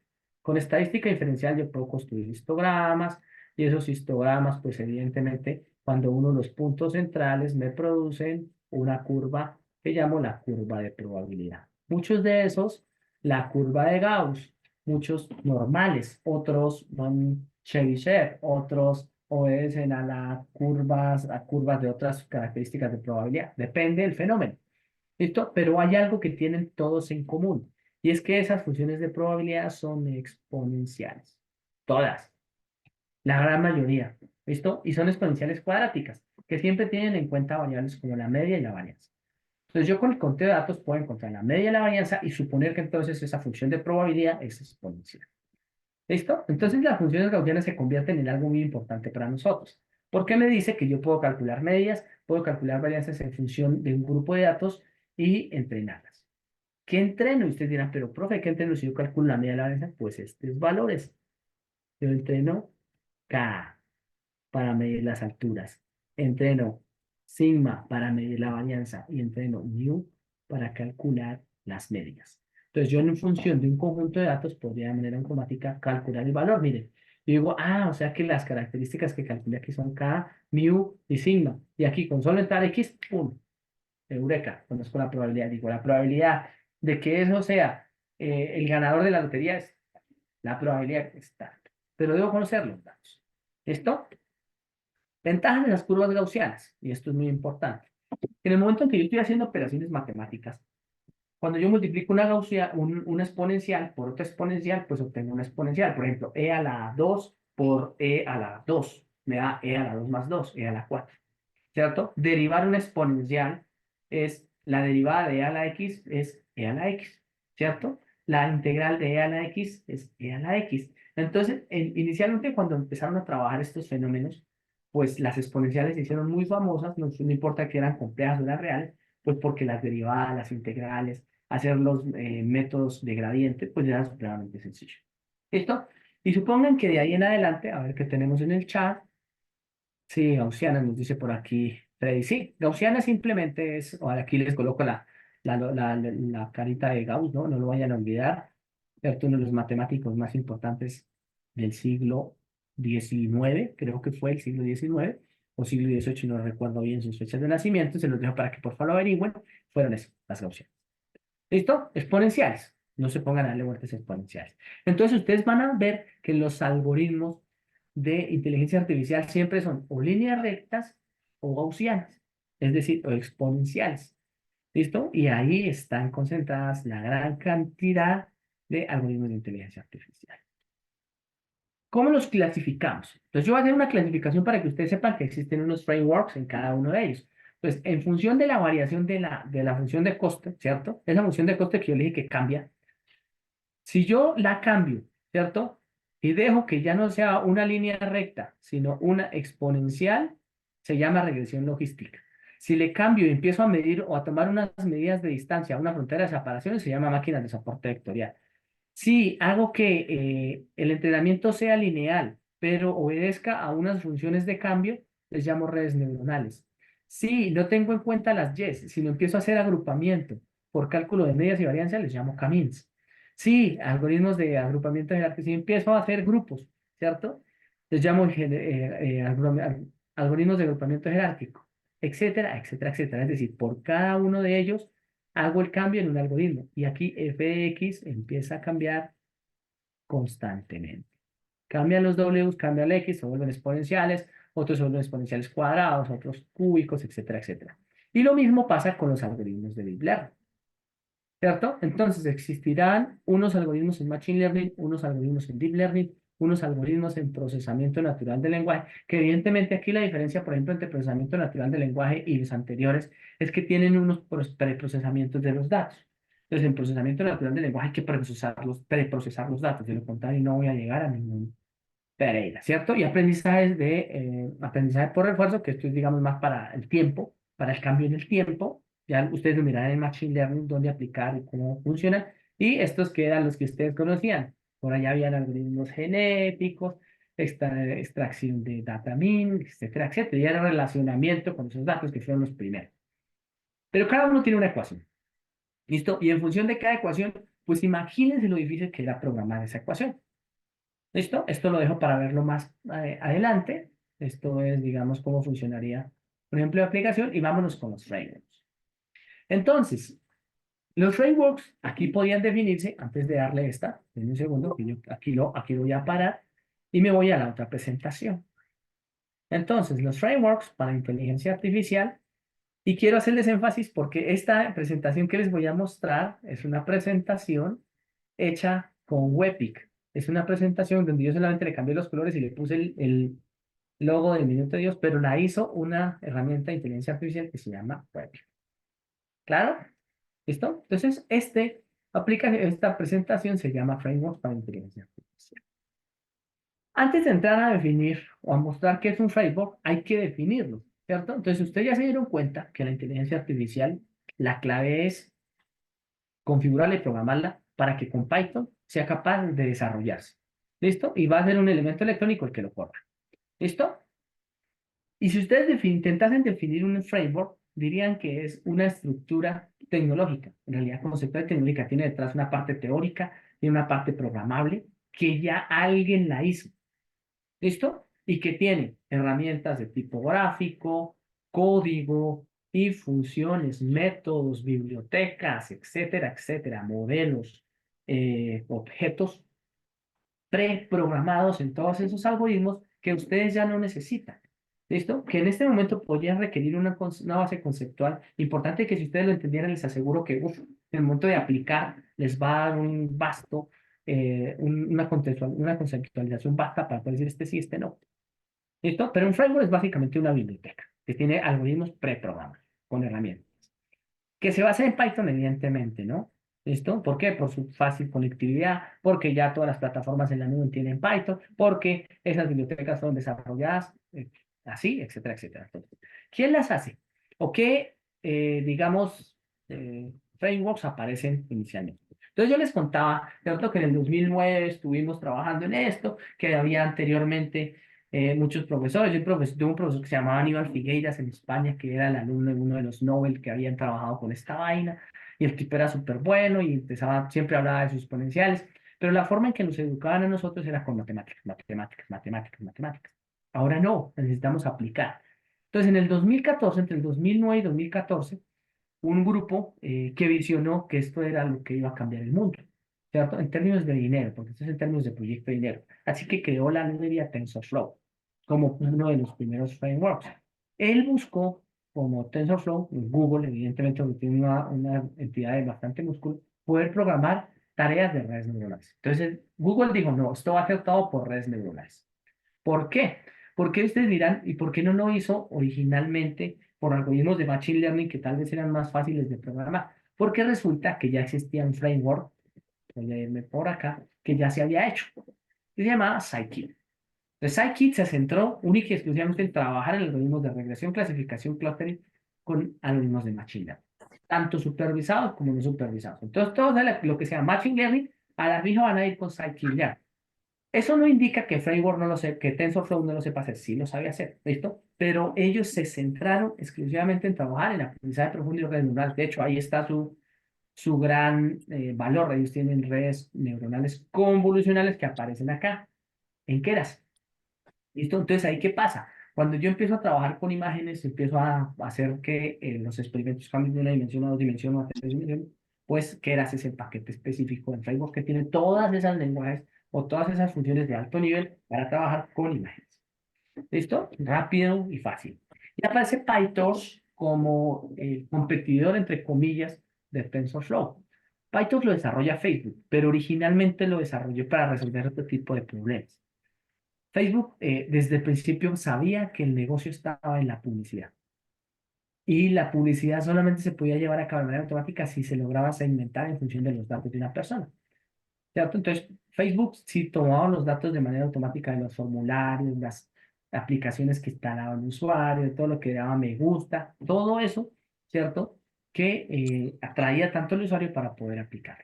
Speaker 2: Con estadística diferencial yo puedo construir histogramas y esos histogramas, pues evidentemente, cuando uno de los puntos centrales me producen una curva que llamo la curva de probabilidad. Muchos de esos, la curva de Gauss, muchos normales, otros son Chebyshev, otros obedecen a curvas de otras características de probabilidad. Depende del fenómeno. ¿Listo? Pero hay algo que tienen todos en común. Y es que esas funciones de probabilidad son exponenciales. Todas. La gran mayoría. ¿Listo? Y son exponenciales cuadráticas, que siempre tienen en cuenta variables como la media y la varianza. Entonces yo con el conteo de datos puedo encontrar la media y la varianza y suponer que entonces esa función de probabilidad es exponencial. ¿Listo? Entonces las funciones gaussianas se convierten en algo muy importante para nosotros. Porque me dice que yo puedo calcular medias, puedo calcular varianzas en función de un grupo de datos y entrenarlas. ¿Qué entreno? Y ustedes dirán, pero profe, ¿qué entreno si yo calculo la media de la varianza? Pues estos valores. Yo entreno K para medir las alturas. Entreno sigma para medir la varianza y entreno mu para calcular las medias. Entonces yo en función de un conjunto de datos podría de manera automática calcular el valor. Miren, yo digo, o sea que las características que calculé aquí son K, mu y sigma. Y aquí con solo entrar X, ¡pum! Eureka, conozco la probabilidad. Digo, la probabilidad de que eso sea el ganador de la lotería es la probabilidad está. Pero debo conocer los datos. ¿Listo? Ventajas de las curvas gaussianas, y esto es muy importante. En el momento en que yo estoy haciendo operaciones matemáticas, cuando yo multiplico una exponencial por otra exponencial, pues obtengo una exponencial. Por ejemplo, e a la 2 por e a la 2 me da e a la 2 más 2, e a la 4. ¿Cierto? Derivar una exponencial es la derivada de e a la x es e a la x. ¿Cierto? La integral de e a la x es e a la x. Entonces, inicialmente cuando empezaron a trabajar estos fenómenos, pues las exponenciales se hicieron muy famosas, no importa que eran complejas o eran reales, pues porque las derivadas, las integrales, hacer los métodos de gradiente, pues era supremamente sencillo. ¿Listo? Y supongan que de ahí en adelante, a ver qué tenemos en el chat. Sí, gaussiana nos dice por aquí Sí, gaussiana simplemente es, o aquí les coloco la carita de Gauss, ¿no? No lo vayan a olvidar, ¿cierto? Uno de los matemáticos más importantes del siglo XIX, creo que fue el siglo XIX o siglo XVIII, no recuerdo bien sus fechas de nacimiento, se los dejo para que por favor lo averigüen, fueron eso, las gaussianas. ¿Listo? Exponenciales. No se pongan a darle vueltas exponenciales. Entonces, ustedes van a ver que los algoritmos de inteligencia artificial siempre son o líneas rectas o gaussianas, es decir, o exponenciales. ¿Listo? Y ahí están concentradas la gran cantidad de algoritmos de inteligencia artificial. ¿Cómo los clasificamos? Entonces, yo voy a hacer una clasificación para que ustedes sepan que existen unos frameworks en cada uno de ellos. Pues en función de la variación de la función de coste, ¿cierto? Esa función de coste que yo le dije que cambia. Si yo la cambio, ¿cierto? Y dejo que ya no sea una línea recta, sino una exponencial, se llama regresión logística. Si le cambio y empiezo a medir o a tomar unas medidas de distancia, una frontera de separación, se llama máquina de soporte vectorial. Si hago que el entrenamiento sea lineal, pero obedezca a unas funciones de cambio, les llamo redes neuronales. Si no tengo en cuenta las YES, sino empiezo a hacer agrupamiento por cálculo de medias y varianza, les llamo K-means. Sí, algoritmos de agrupamiento jerárquico, si empiezo a hacer grupos, ¿cierto? Les llamo algoritmos de agrupamiento jerárquico, etcétera, etcétera, etcétera. Es decir, por cada uno de ellos hago el cambio en un algoritmo y aquí f de x empieza a cambiar constantemente. Cambian los Ws, cambia el x, se vuelven exponenciales, otros se vuelven exponenciales cuadrados, otros cúbicos, etcétera, etcétera. Y lo mismo pasa con los algoritmos de Deep Learning, ¿cierto? Entonces existirán unos algoritmos en Machine Learning, unos algoritmos en Deep Learning, unos algoritmos en procesamiento natural del lenguaje, que evidentemente aquí la diferencia, por ejemplo, entre procesamiento natural del lenguaje y los anteriores es que tienen unos preprocesamientos de los datos. Entonces, en procesamiento natural del lenguaje hay que preprocesar los datos, de lo contrario no voy a llegar a ningún Pereira, ¿cierto? Y aprendizaje por refuerzo, que esto es, digamos, más para el tiempo, para el cambio en el tiempo. Ya ustedes lo mirarán en Machine Learning, dónde aplicar y cómo funciona. Y estos que eran los que ustedes conocían. Por allá habían algoritmos genéticos, extracción de data min, etcétera, etcétera. Y el relacionamiento con esos datos que fueron los primeros. Pero cada uno tiene una ecuación. ¿Listo? Y en función de cada ecuación, pues imagínense lo difícil que era programar esa ecuación. ¿Listo? Esto lo dejo para verlo más adelante. Esto es, digamos, cómo funcionaría, por ejemplo, la aplicación y vámonos con los frameworks. Entonces, los frameworks aquí podían definirse, antes de darle esta, en un segundo, que yo aquí lo voy a parar y me voy a la otra presentación. Entonces, los frameworks para inteligencia artificial, y quiero hacerles énfasis porque esta presentación que les voy a mostrar es una presentación hecha con Webpic. Es una presentación donde yo solamente le cambié los colores y le puse el logo del Minuto de Dios, pero la hizo una herramienta de inteligencia artificial que se llama Webpic. ¿Claro? ¿Listo? Entonces, esta presentación se llama Framework para Inteligencia Artificial. Antes de entrar a definir o a mostrar qué es un framework, hay que definirlo, ¿cierto? Entonces, ustedes ya se dieron cuenta que la inteligencia artificial, la clave es configurarla y programarla para que con Python sea capaz de desarrollarse. ¿Listo? Y va a ser un elemento electrónico el que lo corra. ¿Listo? Y si ustedes intentasen definir un framework, dirían que es una estructura tecnológica. En realidad, concepto de tecnológica tiene detrás una parte teórica y una parte programable que ya alguien la hizo. ¿Listo? Y que tiene herramientas de tipo gráfico, código y funciones, métodos, bibliotecas, etcétera, etcétera, modelos, objetos preprogramados en todos esos algoritmos que ustedes ya no necesitan. ¿Listo? Que en este momento podrían requerir una base conceptual importante que si ustedes lo entendieran, les aseguro que en el momento de aplicar les va a dar un vasto, una conceptualización vasta para poder decir este sí, este no. ¿Listo? Pero un framework es básicamente una biblioteca que tiene algoritmos preprogramados con herramientas. Que se basa en Python, evidentemente, ¿no? ¿Listo? ¿Por qué? Por su fácil conectividad, porque ya todas las plataformas en la nube tienen Python, porque esas bibliotecas son desarrolladas así, etcétera, etcétera. Entonces, ¿quién las hace? ¿O qué, digamos, frameworks aparecen inicialmente? Entonces yo les contaba, ¿cierto? Que en el 2009 estuvimos trabajando en esto, que había anteriormente muchos profesores. Tuve un profesor que se llamaba Aníbal Figueiras en España, que era el alumno de uno de los Nobel que habían trabajado con esta vaina, y el tipo era súper bueno y empezaba, siempre hablaba de sus exponenciales, pero la forma en que nos educaban a nosotros era con matemáticas, matemáticas, matemáticas, matemáticas. Ahora no, necesitamos aplicar. Entonces, en el 2014, entre el 2009 y 2014, un grupo que visionó que esto era lo que iba a cambiar el mundo, ¿cierto? En términos de dinero, porque esto es en términos de proyecto de dinero. Así que creó la librería TensorFlow como uno de los primeros frameworks. Él buscó, como TensorFlow, Google, evidentemente, porque tiene una entidad de bastante músculo, poder programar tareas de redes neuronales. Entonces, Google dijo, no, esto va a ser todo por redes neuronales. ¿Por qué? Porque ustedes dirán, ¿y por qué no lo hizo originalmente por algoritmos de Machine Learning que tal vez eran más fáciles de programar? Porque resulta que ya existía un framework, voy a irme por acá, que ya se había hecho, que se llamaba Scikit. Entonces, Scikit se centró única y exclusivamente en trabajar en algoritmos de regresión, clasificación, clustering con algoritmos de Machine Learning, tanto supervisados como no supervisados. Entonces, todo lo que sea Machine Learning, a la fija van a ir con Scikit-Learn. Eso no indica que Framework no lo sepa, que TensorFlow no lo sepa hacer, sí lo sabe hacer, ¿listo? Pero ellos se centraron exclusivamente en trabajar en aprendizaje profundo y redes neuronales. De hecho, ahí está su gran valor. Ellos tienen redes neuronales convolucionales que aparecen acá, en Keras. ¿Listo? Entonces, ¿ahí qué pasa? Cuando yo empiezo a trabajar con imágenes, empiezo a hacer que los experimentos cambien de una dimensión a dos dimensiones, a tres dimensiones, pues Keras es el paquete específico del framework que tiene todas esas lenguajes o todas esas funciones de alto nivel para trabajar con imágenes. ¿Listo? Rápido y fácil. Y aparece PyTorch como el competidor, entre comillas, de TensorFlow. PyTorch lo desarrolla Facebook, pero originalmente lo desarrolló para resolver otro tipo de problemas. Facebook desde el principio sabía que el negocio estaba en la publicidad. Y la publicidad solamente se podía llevar a cabo de manera automática si se lograba segmentar en función de los datos de una persona. ¿Cierto? Entonces, Facebook sí tomaba los datos de manera automática de los formularios, las aplicaciones que instalaba el usuario, todo lo que daba me gusta, todo eso, ¿cierto? Que atraía tanto al usuario para poder aplicar.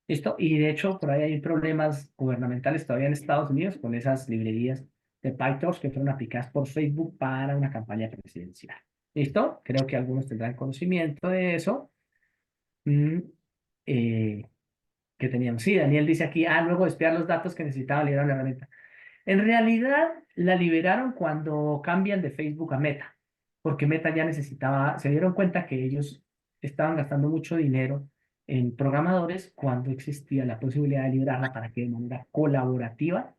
Speaker 2: ¿Listo? Y de hecho, por ahí hay problemas gubernamentales todavía en Estados Unidos con esas librerías de PyTorch que fueron aplicadas por Facebook para una campaña presidencial. ¿Listo? Creo que algunos tendrán conocimiento de eso. Mm, eh, que teníamos. Sí, Daniel dice aquí, luego de espiar los datos que necesitaba liberar la herramienta. En realidad, la liberaron cuando cambian de Facebook a Meta, porque Meta ya necesitaba, se dieron cuenta que ellos estaban gastando mucho dinero en programadores cuando existía la posibilidad de liberarla para que de manera colaborativa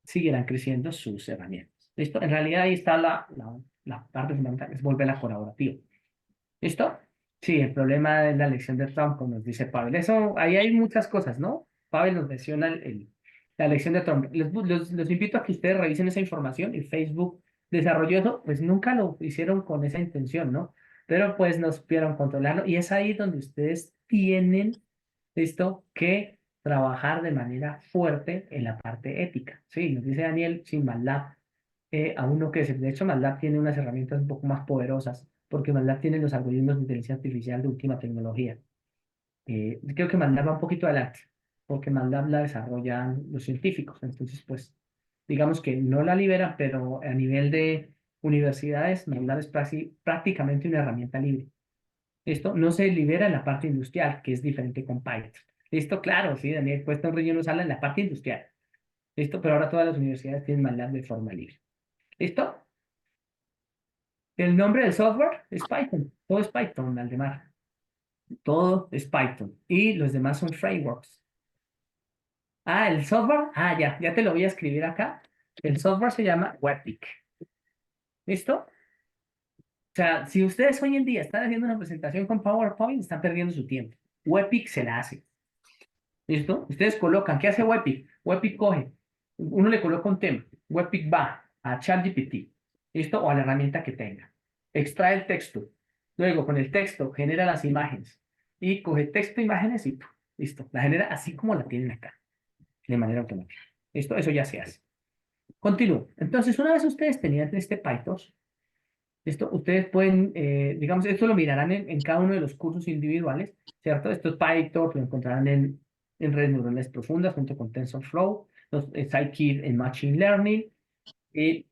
Speaker 2: siguieran creciendo sus herramientas. ¿Listo? En realidad ahí está la parte fundamental, es volverla colaborativa. ¿Listo? Sí, el problema de la elección de Trump, como nos dice Pavel. Eso, ahí hay muchas cosas, ¿no? Pavel nos menciona la elección de Trump. Los invito a que ustedes revisen esa información y Facebook desarrolló eso, pues nunca lo hicieron con esa intención, ¿no? Pero pues nos pudieron controlarlo y es ahí donde ustedes tienen, ¿listo? Que trabajar de manera fuerte en la parte ética. Sí, nos dice Daniel, sin MATLAB, a uno que de hecho MATLAB tiene unas herramientas un poco más poderosas porque MATLAB tiene los algoritmos de inteligencia artificial de última tecnología. Creo que MATLAB va un poquito adelante, porque MATLAB la desarrollan los científicos. Entonces, pues, digamos que no la liberan, pero a nivel de universidades, MATLAB es prácticamente una herramienta libre. Esto no se libera en la parte industrial, que es diferente con Python. Listo, claro, sí, Daniel, cuesta un relleno sala en la parte industrial. Listo, pero ahora todas las universidades tienen MATLAB de forma libre. ¿Listo? El nombre del software es Python. Todo es Python, Aldemar. Todo es Python. Y los demás son frameworks. El software. Ya te lo voy a escribir acá. El software se llama Webpick. ¿Listo? O sea, si ustedes hoy en día están haciendo una presentación con PowerPoint, están perdiendo su tiempo. Webpick se la hace. ¿Listo? Ustedes colocan, ¿qué hace Webpick? Webpick coge, uno le coloca un tema. Webpick va a ChatGPT. ¿Listo? O a la herramienta que tenga. Extrae el texto. Luego, con el texto, genera las imágenes. Y coge texto, imágenes y listo. La genera así como la tienen acá, de manera automática. ¿Listo? Eso ya se hace. Continúo. Entonces, una vez ustedes tenían este PyTorch, ¿listo? Ustedes pueden, digamos, esto lo mirarán en cada uno de los cursos individuales, ¿cierto? Esto es PyTorch, lo encontrarán en redes neuronales profundas junto con TensorFlow, los Scikit en Machine Learning, Y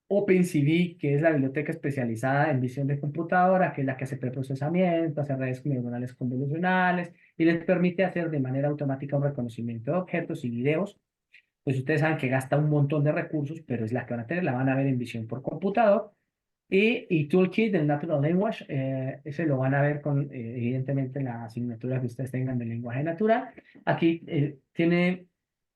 Speaker 2: OpenCV, que es la biblioteca especializada en visión de computadora, que es la que hace preprocesamiento, hace redes neuronales convolucionales y les permite hacer de manera automática un reconocimiento de objetos y videos. Pues ustedes saben que gasta un montón de recursos, pero es la que van a tener, la van a ver en visión por computador. Y Toolkit del Natural Language, ese lo van a ver con, evidentemente, la asignatura que ustedes tengan de lenguaje natural. Aquí tiene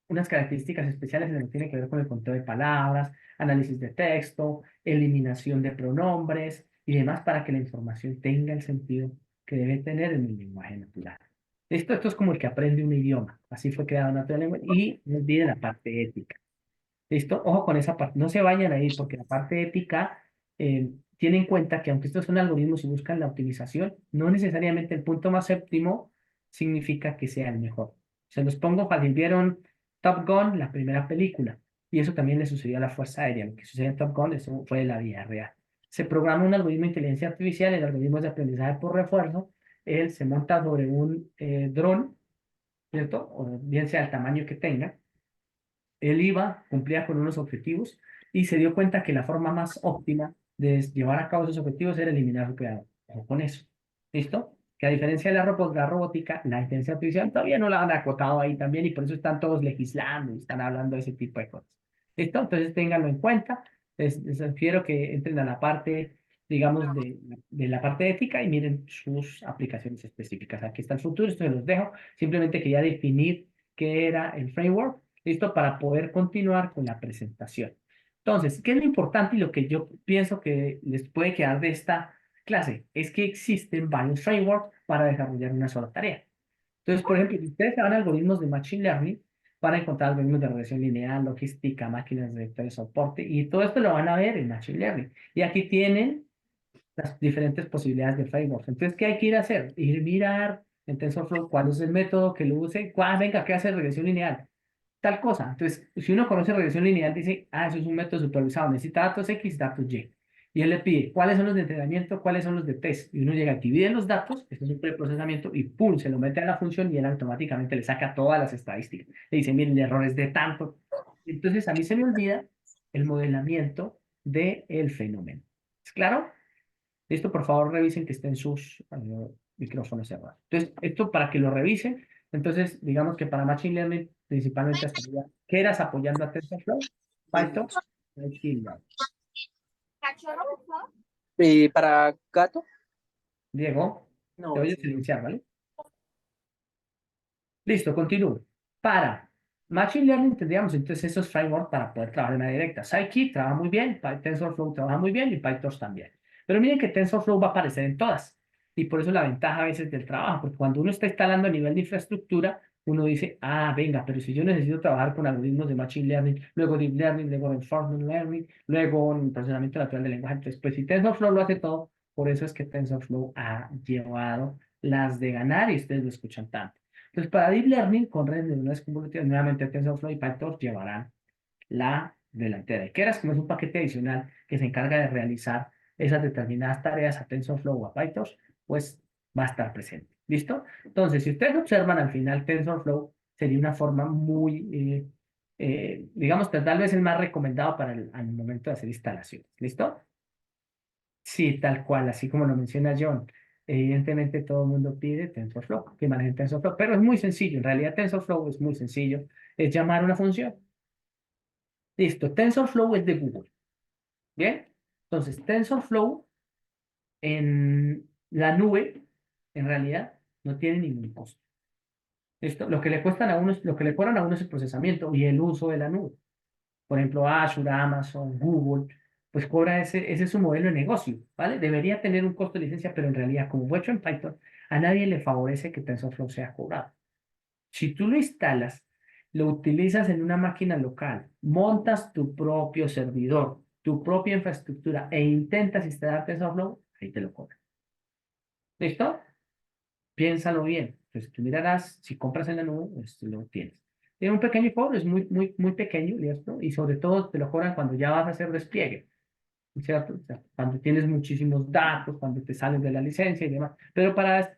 Speaker 2: unas características especiales en lo que tiene que ver con el conteo de palabras, análisis de texto, eliminación de pronombres y demás para que la información tenga el sentido que debe tener en el lenguaje natural. Esto es como el que aprende un idioma. Así fue creado Natural Language y no olviden la parte ética. ¿Listo? Ojo con esa parte. No se vayan a ir porque la parte ética tiene en cuenta que aunque estos son algoritmos y buscan la optimización, no necesariamente el punto más óptimo significa que sea el mejor. Se los pongo fácil. Vieron Top Gun, la primera película, y eso también le sucedió a la Fuerza Aérea. Lo que sucedió en Top Gun, eso fue de la vida real. Se programa un algoritmo de inteligencia artificial, el algoritmo es de aprendizaje por refuerzo. Él se monta sobre un dron, ¿cierto? O bien sea el tamaño que tenga. Él iba, cumplía con unos objetivos y se dio cuenta que la forma más óptima de llevar a cabo esos objetivos era eliminar el creador. Ojo con eso. ¿Listo? Que a diferencia de la robótica, la inteligencia artificial todavía no la han acotado ahí también y por eso están todos legislando y están hablando de ese tipo de cosas. ¿Listo? Entonces ténganlo en cuenta. Les sugiero que entren a la parte, digamos, de la parte ética y miren sus aplicaciones específicas. Aquí está el futuro, esto se los dejo. Simplemente quería definir qué era el framework. ¿Listo? Para poder continuar con la presentación. Entonces, ¿qué es lo importante y lo que yo pienso que les puede quedar de esta clase? Es que existen varios frameworks para desarrollar una sola tarea. Entonces, por ejemplo, si ustedes van a algoritmos de Machine Learning, van a encontrar algoritmos de regresión lineal, logística, máquinas de soporte, y todo esto lo van a ver en Machine Learning. Y aquí tienen las diferentes posibilidades de frameworks. Entonces, ¿qué hay que ir a hacer? Ir mirar en TensorFlow cuál es el método que lo use. Venga, ¿qué hace regresión lineal? Tal cosa. Entonces, si uno conoce regresión lineal, dice, eso es un método supervisado, necesita datos X, datos Y. Y él le pide cuáles son los de entrenamiento, cuáles son los de test. Y uno llega, divide los datos, esto es un preprocesamiento, y pum, se lo mete a la función y él automáticamente le saca todas las estadísticas. Le dice, miren, el error es de tanto. Entonces, a mí se me olvida el modelamiento del fenómeno. ¿Es claro? Listo, por favor, revisen que estén sus micrófonos cerrados. Entonces, esto para que lo revisen. Entonces, digamos que para Machine Learning, principalmente estaría Keras apoyando a TensorFlow, Python, Machine Learning.
Speaker 4: ¿Y para gato?
Speaker 2: Diego,
Speaker 4: No,
Speaker 2: te voy a silenciar, ¿vale? Listo, continúo. Para Machine Learning tendríamos entonces esos frameworks para poder trabajar de manera directa. Scikit trabaja muy bien, TensorFlow trabaja muy bien y PyTorch también. Pero miren que TensorFlow va a aparecer en todas. Y por eso la ventaja a veces del trabajo, porque cuando uno está instalando a nivel de infraestructura, uno dice, venga, pero si yo necesito trabajar con algoritmos de Machine Learning, luego Deep Learning, luego Reinforcement Learning, luego procesamiento natural del lenguaje, entonces, pues si TensorFlow lo hace todo, por eso es que TensorFlow ha llevado las de ganar y ustedes lo escuchan tanto. Entonces, para Deep Learning, con redes neuronales convolutivas, nuevamente TensorFlow y PyTorch llevarán la delantera. Y Keras, como es un paquete adicional que se encarga de realizar esas determinadas tareas a TensorFlow o a PyTorch, pues va a estar presente. ¿Listo? Entonces, si ustedes observan al final, TensorFlow sería una forma muy, digamos, tal vez el más recomendado para al momento de hacer instalaciones. ¿Listo? Sí, tal cual, así como lo menciona John. Evidentemente todo el mundo pide TensorFlow, que maneje TensorFlow, pero es muy sencillo. En realidad TensorFlow es muy sencillo. Es llamar una función. Listo, TensorFlow es de Google. ¿Bien? Entonces, TensorFlow en la nube, en realidad, no tiene ningún costo. ¿Listo? Lo que le cuestan a uno, lo que le cobran a uno es el procesamiento y el uso de la nube. Por ejemplo, Azure, Amazon, Google, pues cobra ese es su modelo de negocio, ¿vale? Debería tener un costo de licencia, pero en realidad, como fue hecho en Python, a nadie le favorece que TensorFlow sea cobrado. Si tú lo instalas, lo utilizas en una máquina local, montas tu propio servidor, tu propia infraestructura e intentas instalar TensorFlow, ahí te lo cobran. ¿Listo? Piénsalo bien. Entonces, tú mirarás, si compras en la nube, pues lo tienes. Tiene un pequeño cobro, es muy, muy, muy pequeño, ¿listo? Y sobre todo te lo cobran cuando ya vas a hacer despliegue, ¿cierto? O sea, cuando tienes muchísimos datos, cuando te sales de la licencia y demás. Pero para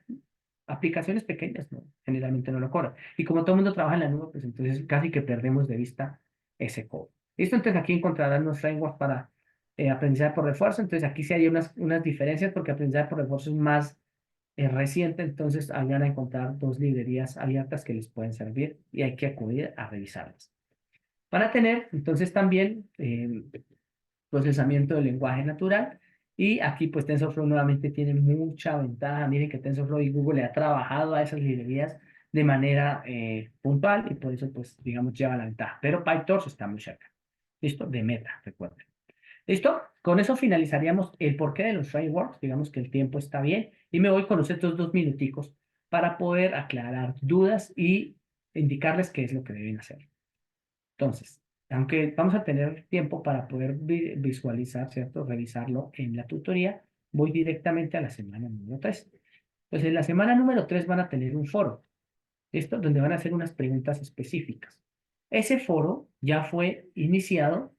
Speaker 2: aplicaciones pequeñas, no, generalmente no lo cobran. Y como todo el mundo trabaja en la nube, pues entonces casi que perdemos de vista ese cobro. ¿Listo? Entonces aquí encontrarán los frameworks para aprendizaje por refuerzo. Entonces aquí sí hay unas diferencias porque aprendizaje por refuerzo es más reciente, entonces ahí van a encontrar dos librerías abiertas que les pueden servir y hay que acudir a revisarlas. Van a tener entonces también procesamiento del lenguaje natural y aquí pues TensorFlow nuevamente tiene mucha ventaja. Miren que TensorFlow y Google le ha trabajado a esas librerías de manera puntual y por eso pues digamos lleva la ventaja. Pero PyTorch está muy cerca. ¿Listo? De Meta, recuerden. ¿Listo? Con eso finalizaríamos el porqué de los frameworks. Digamos que el tiempo está bien. Y me voy con estos 2 minuticos para poder aclarar dudas y indicarles qué es lo que deben hacer. Entonces, aunque vamos a tener tiempo para poder visualizar, ¿cierto? Revisarlo en la tutoría, voy directamente a la semana número 3. Entonces, en la semana número 3 van a tener un foro, ¿listo? Donde van a hacer unas preguntas específicas. Ese foro ya fue iniciado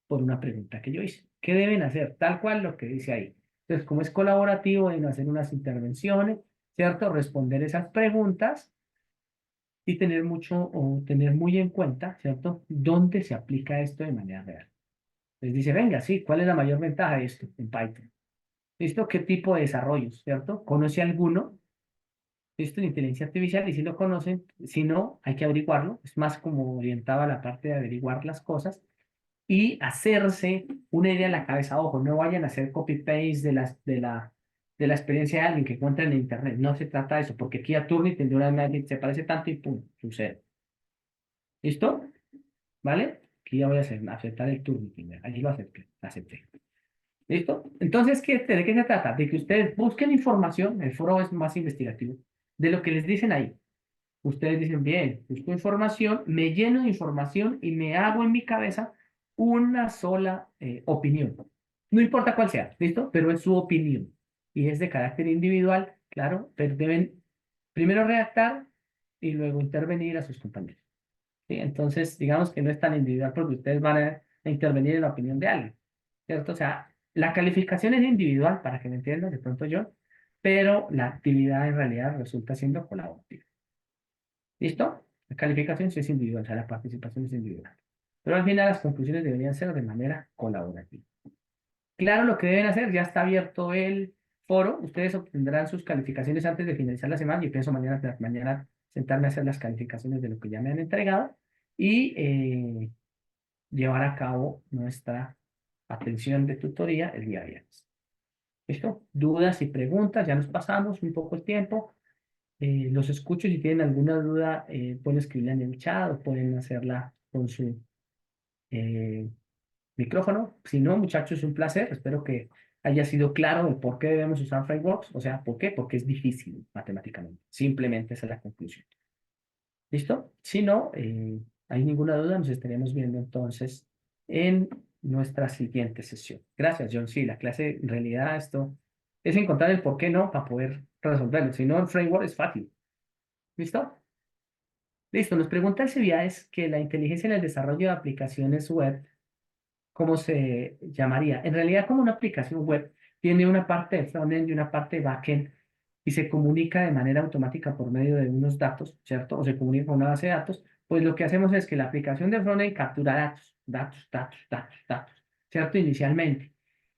Speaker 2: por una pregunta que yo hice. ¿Qué deben hacer? Tal cual lo que dice ahí. Entonces, como es colaborativo, deben hacer unas intervenciones, ¿cierto? Responder esas preguntas y tener mucho o tener muy en cuenta, ¿cierto? ¿Dónde se aplica esto de manera real? Les dice, venga, sí, ¿cuál es la mayor ventaja de esto en Python? ¿Listo? ¿Qué tipo de desarrollos, ¿cierto? ¿Conoce alguno? ¿Listo? En inteligencia artificial y si lo conocen, si no, hay que averiguarlo. Es más como orientado a la parte de averiguar las cosas y hacerse una idea en la cabeza. Ojo, no vayan a hacer copy-paste de la experiencia de alguien que encuentran en internet. No se trata de eso, porque aquí a Turnitin tendrá una imagen, se parece tanto y pum, sucede. ¿Listo? ¿Vale? Aquí ya voy a aceptar el Turnitin. Allí lo acepté. ¿Listo? Entonces, ¿de qué se trata? De que ustedes busquen información, el foro es más investigativo, de lo que les dicen ahí. Ustedes dicen, bien, busco información, me lleno de información y me hago en mi cabeza una sola opinión. No importa cuál sea, ¿listo? Pero es su opinión. Y es de carácter individual, claro, pero deben primero redactar y luego intervenir a sus compañeros. ¿Sí? Entonces, digamos que no es tan individual porque ustedes van a intervenir en la opinión de alguien, ¿cierto? O sea, la calificación es individual, para que me entiendan, de pronto yo, pero la actividad en realidad resulta siendo colaborativa. ¿Listo? La calificación sí es individual, o sea, la participación es individual. Pero al final las conclusiones deberían ser de manera colaborativa. Claro, lo que deben hacer, ya está abierto el foro. Ustedes obtendrán sus calificaciones antes de finalizar la semana. Yo pienso mañana sentarme a hacer las calificaciones de lo que ya me han entregado y llevar a cabo nuestra atención de tutoría el día viernes. ¿Listo? Dudas y preguntas, ya nos pasamos un poco el tiempo. Los escucho si tienen alguna duda, pueden escribirla en el chat o pueden hacerla con su eh, micrófono. Si no, muchachos, es un placer. Espero que haya sido claro el por qué debemos usar frameworks. O sea, ¿por qué? Porque es difícil matemáticamente. Simplemente esa es la conclusión. ¿Listo? Si no, hay ninguna duda, nos estaremos viendo entonces en nuestra siguiente sesión. Gracias, John. Sí, la clase, en realidad, esto es encontrar el por qué no para poder resolverlo. Si no, el framework es fácil. ¿Listo? Listo. Nos pregunta Alcibiades que la inteligencia en el desarrollo de aplicaciones web, ¿cómo se llamaría? En realidad, como una aplicación web tiene una parte de frontend y una parte de backend y se comunica de manera automática por medio de unos datos, ¿cierto? O se comunica con una base de datos, pues lo que hacemos es que la aplicación de frontend captura datos, ¿cierto? Inicialmente.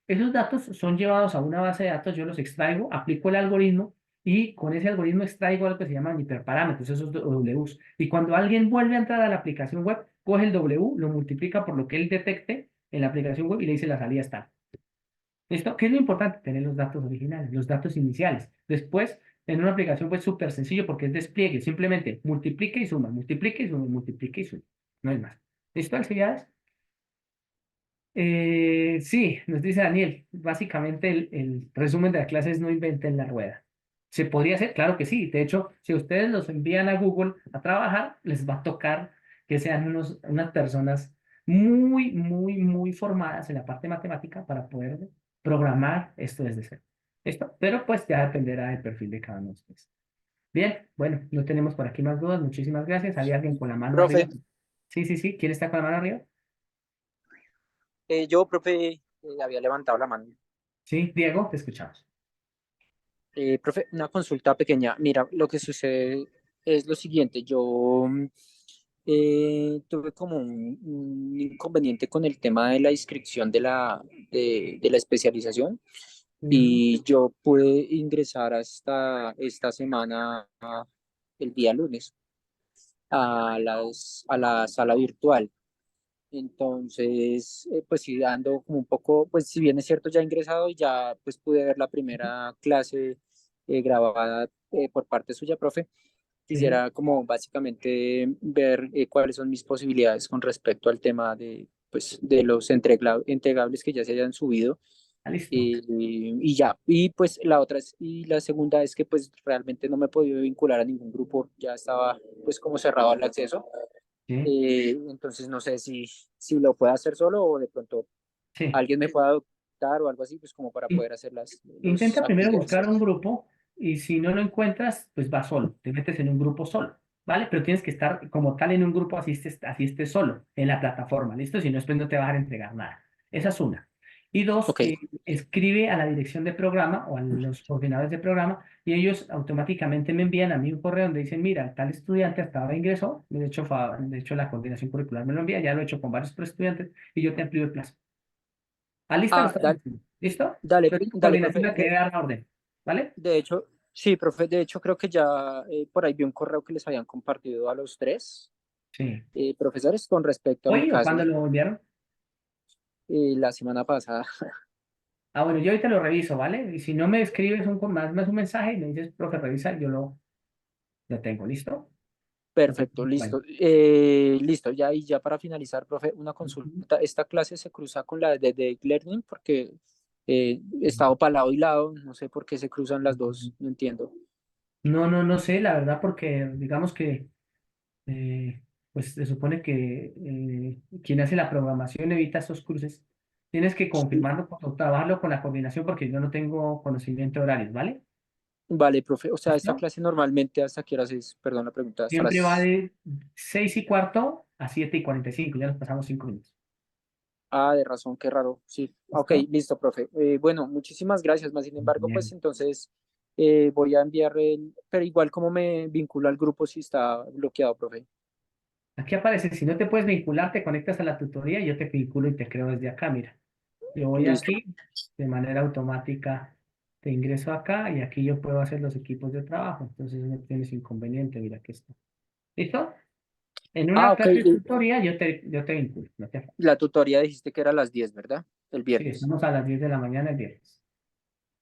Speaker 2: Esos datos son llevados a una base de datos, yo los extraigo, aplico el algoritmo y con ese algoritmo extraigo algo que se llaman hiperparámetros, esos Ws. Y cuando alguien vuelve a entrar a la aplicación web, coge el W, lo multiplica por lo que él detecte en la aplicación web y le dice la salida está. ¿Listo? ¿Qué es lo importante? Tener los datos originales, los datos iniciales. Después, en una aplicación web súper sencillo porque es despliegue, simplemente multiplica y suma, multiplica y suma, multiplica y suma. No hay más. ¿Listo, actividades? Sí, nos dice Daniel, básicamente el resumen de la clase es no inventen la rueda. ¿Se podría hacer? Claro que sí. De hecho, si ustedes los envían a Google a trabajar, les va a tocar que sean unas personas muy, muy, muy formadas en la parte matemática para poder programar esto desde cero. ¿Listo? Pero pues ya dependerá del perfil de cada uno de ustedes. Bien, bueno, no tenemos por aquí más dudas. Muchísimas gracias. ¿Había alguien con la mano arriba?
Speaker 4: Profe,
Speaker 2: Sí, sí, sí. ¿Quién está con la mano arriba?
Speaker 4: yo, profe, había levantado la mano.
Speaker 2: Sí, Diego, te escuchamos.
Speaker 4: Profe, una consulta pequeña. Mira, lo que sucede es lo siguiente. Yo Tuve como un inconveniente con el tema de la inscripción de la especialización
Speaker 2: Ujú.
Speaker 4: y yo pude ingresar hasta esta semana, el día lunes, a la sala virtual. Entonces, pues sí, ando como un poco, pues si bien es cierto, ya he ingresado y ya pues pude ver la primera clase grabada por parte suya, profe.
Speaker 2: Sí.
Speaker 4: Quisiera como básicamente ver cuáles son mis posibilidades con respecto al tema de, pues, de los entregables que ya se hayan subido
Speaker 2: Ah, listo.
Speaker 4: y ya. Y pues la otra es, y la segunda es que pues realmente no me he podido vincular a ningún grupo, ya estaba pues como cerrado el acceso.
Speaker 2: Sí.
Speaker 4: Entonces no sé si lo puedo hacer solo o de pronto
Speaker 2: Sí.
Speaker 4: alguien me pueda adoptar o algo así, pues como para
Speaker 2: In-
Speaker 4: poder hacer las
Speaker 2: Intenta primero
Speaker 4: actividades.
Speaker 2: buscar un grupo y si no lo encuentras, pues vas solo, te metes en un grupo solo, ¿vale? Pero tienes que estar como tal en un grupo así estés solo en la plataforma, ¿listo? Si no, después no te va a dejar entregar nada. Esa es una. Y dos,
Speaker 4: Ok,
Speaker 2: escribe a la dirección de programa o a los coordinadores de programa y ellos automáticamente me envían a mí un correo donde dicen, mira, tal estudiante hasta ahora ingresó, de hecho la coordinación curricular me lo envía, ya lo he hecho con varios estudiantes y yo te amplío el plazo. Ah, lista lo estás
Speaker 4: dale,
Speaker 2: haciendo. ¿Listo?
Speaker 4: dale,
Speaker 2: Pero es la
Speaker 4: dale,
Speaker 2: coordinación
Speaker 4: profe.
Speaker 2: la que debe dar la orden. ¿Vale?
Speaker 4: De hecho, sí, profe, de hecho creo que ya por ahí vi un correo que les habían compartido a los tres
Speaker 2: Sí.
Speaker 4: profesores con respecto a mi
Speaker 2: ¿Hoy o
Speaker 4: caso
Speaker 2: cuándo lo enviaron?
Speaker 4: la semana pasada.
Speaker 2: Ah, bueno, yo ahorita lo reviso, ¿vale? Y si no me escribes más un mensaje y me dices, profe, revisa, lo tengo, ¿listo? Lo tengo.
Speaker 4: Perfecto,
Speaker 2: Bueno.
Speaker 4: listo. Listo, ya y ya para finalizar, profe, una
Speaker 2: Ujú.
Speaker 4: consulta. Esta clase se cruza con la de Deep Learning porque he estado para lado y lado, no sé por qué se cruzan las dos, no entiendo.
Speaker 2: No, no, no sé, la verdad, porque digamos que, pues se supone que quien hace la programación evita esos cruces. Tienes que
Speaker 4: Sí.
Speaker 2: confirmarlo o trabajarlo con la coordinación porque yo no tengo conocimiento de horarios, ¿vale?
Speaker 4: Vale, profe, o sea, esta
Speaker 2: ¿Listo?
Speaker 4: clase normalmente hasta qué horas es, perdón la pregunta, hasta
Speaker 2: Siempre va
Speaker 4: las...
Speaker 2: de 6:15 a 7:45, ya nos pasamos 5 minutos.
Speaker 4: Ah, de razón, qué raro. Sí, ok,
Speaker 2: ¿Listo?
Speaker 4: listo, profe. Bueno, muchísimas gracias. Más sin embargo, pues
Speaker 2: Bien.
Speaker 4: entonces voy a enviar pero igual como me vinculo al grupo si está bloqueado, profe.
Speaker 2: Aquí aparece, si no te puedes vincular, te conectas a la tutoría y yo te vinculo y te creo desde acá, mira. Yo voy
Speaker 4: Listo.
Speaker 2: aquí, de manera automática te ingreso acá y aquí yo puedo hacer los equipos de trabajo. Entonces no tienes inconveniente, mira que está. ¿Listo? En
Speaker 4: Ah,
Speaker 2: una
Speaker 4: ok.
Speaker 2: clase de tutoría yo te vinculo, no te afectes.
Speaker 4: La tutoría dijiste que era a las 10, ¿verdad? El
Speaker 2: Sí,
Speaker 4: viernes.
Speaker 2: estamos a las 10 de la mañana el viernes.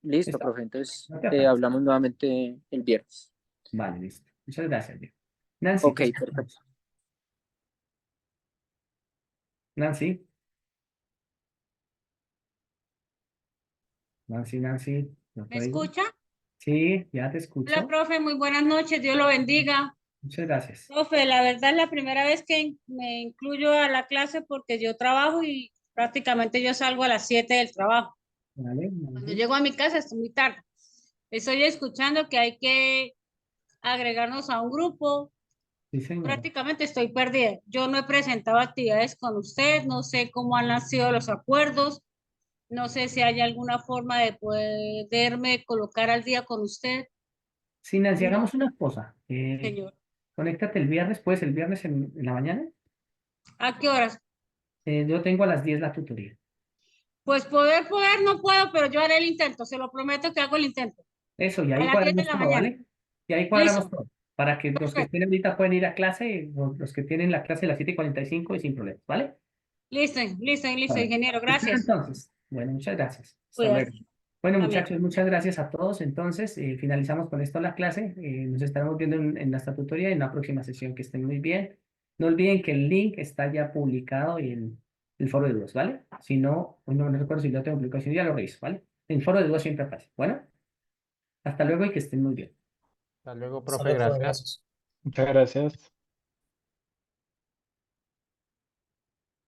Speaker 4: Listo,
Speaker 2: ¿Listo?
Speaker 4: profe. Entonces
Speaker 2: No te afectes.
Speaker 4: hablamos nuevamente el viernes.
Speaker 2: Vale, listo. Muchas gracias, Diego. Nancy,
Speaker 4: Ok,
Speaker 2: te
Speaker 4: perfecto.
Speaker 2: escuchamos. Nancy, Nancy, ¿no te
Speaker 5: ¿Me
Speaker 2: oigo?
Speaker 5: escucha?
Speaker 2: Sí, ya te
Speaker 5: Hola,
Speaker 2: escucho.
Speaker 5: profe, muy buenas noches, Dios lo bendiga.
Speaker 2: Muchas gracias.
Speaker 5: Profe, la verdad es la primera vez que me incluyo a la clase porque yo trabajo y prácticamente yo salgo a las 7 del trabajo.
Speaker 2: Vale,
Speaker 5: Cuando
Speaker 2: Nancy.
Speaker 5: llego a mi casa es muy tarde. Estoy escuchando que hay que agregarnos a un grupo.
Speaker 2: Sí, señora.
Speaker 5: Prácticamente estoy perdida. Yo no he presentado actividades con usted, no sé cómo han sido los acuerdos, no sé si hay alguna forma de poderme colocar al día con usted.
Speaker 2: Sí, Nancy,
Speaker 5: No,
Speaker 2: hagamos una cosa.
Speaker 5: señor.
Speaker 2: Conéctate el viernes, pues el viernes en la mañana.
Speaker 5: ¿A qué horas?
Speaker 2: Yo tengo a las 10 la tutoría.
Speaker 5: Pues poder, no puedo, pero yo haré el intento, se lo prometo que hago el intento.
Speaker 2: Eso, y
Speaker 5: A
Speaker 2: ahí
Speaker 5: las 10 de
Speaker 2: cuadramos
Speaker 5: la
Speaker 2: todo,
Speaker 5: mañana.
Speaker 2: ¿vale? Y ahí cuadramos
Speaker 5: Listo,
Speaker 2: todo. Para que los que
Speaker 5: perfecto.
Speaker 2: estén ahorita pueden ir a clase, los que tienen la clase a las 7:45 y sin problemas, ¿vale?
Speaker 5: Listo,
Speaker 2: Bueno,
Speaker 5: ingeniero,
Speaker 2: espero
Speaker 5: gracias.
Speaker 2: entonces. Bueno, muchas gracias. Hasta luego.
Speaker 5: Cuídate.
Speaker 2: Bueno,
Speaker 5: Amén.
Speaker 2: muchachos, muchas gracias a todos. Entonces, finalizamos con esto la clase. Nos estaremos viendo en nuestra tutoría y en la próxima sesión. Que estén muy bien. No olviden que el link está ya publicado en el foro de dudas, ¿vale? Si no, hoy no recuerdo si lo tengo publicado, si no, ya lo reviso, ¿vale? En el foro de dudas siempre aparece. Bueno, hasta luego y que estén muy bien.
Speaker 3: Hasta luego,
Speaker 1: Hasta
Speaker 3: profe,
Speaker 1: luego,
Speaker 3: gracias.
Speaker 1: gracias.
Speaker 6: Muchas gracias.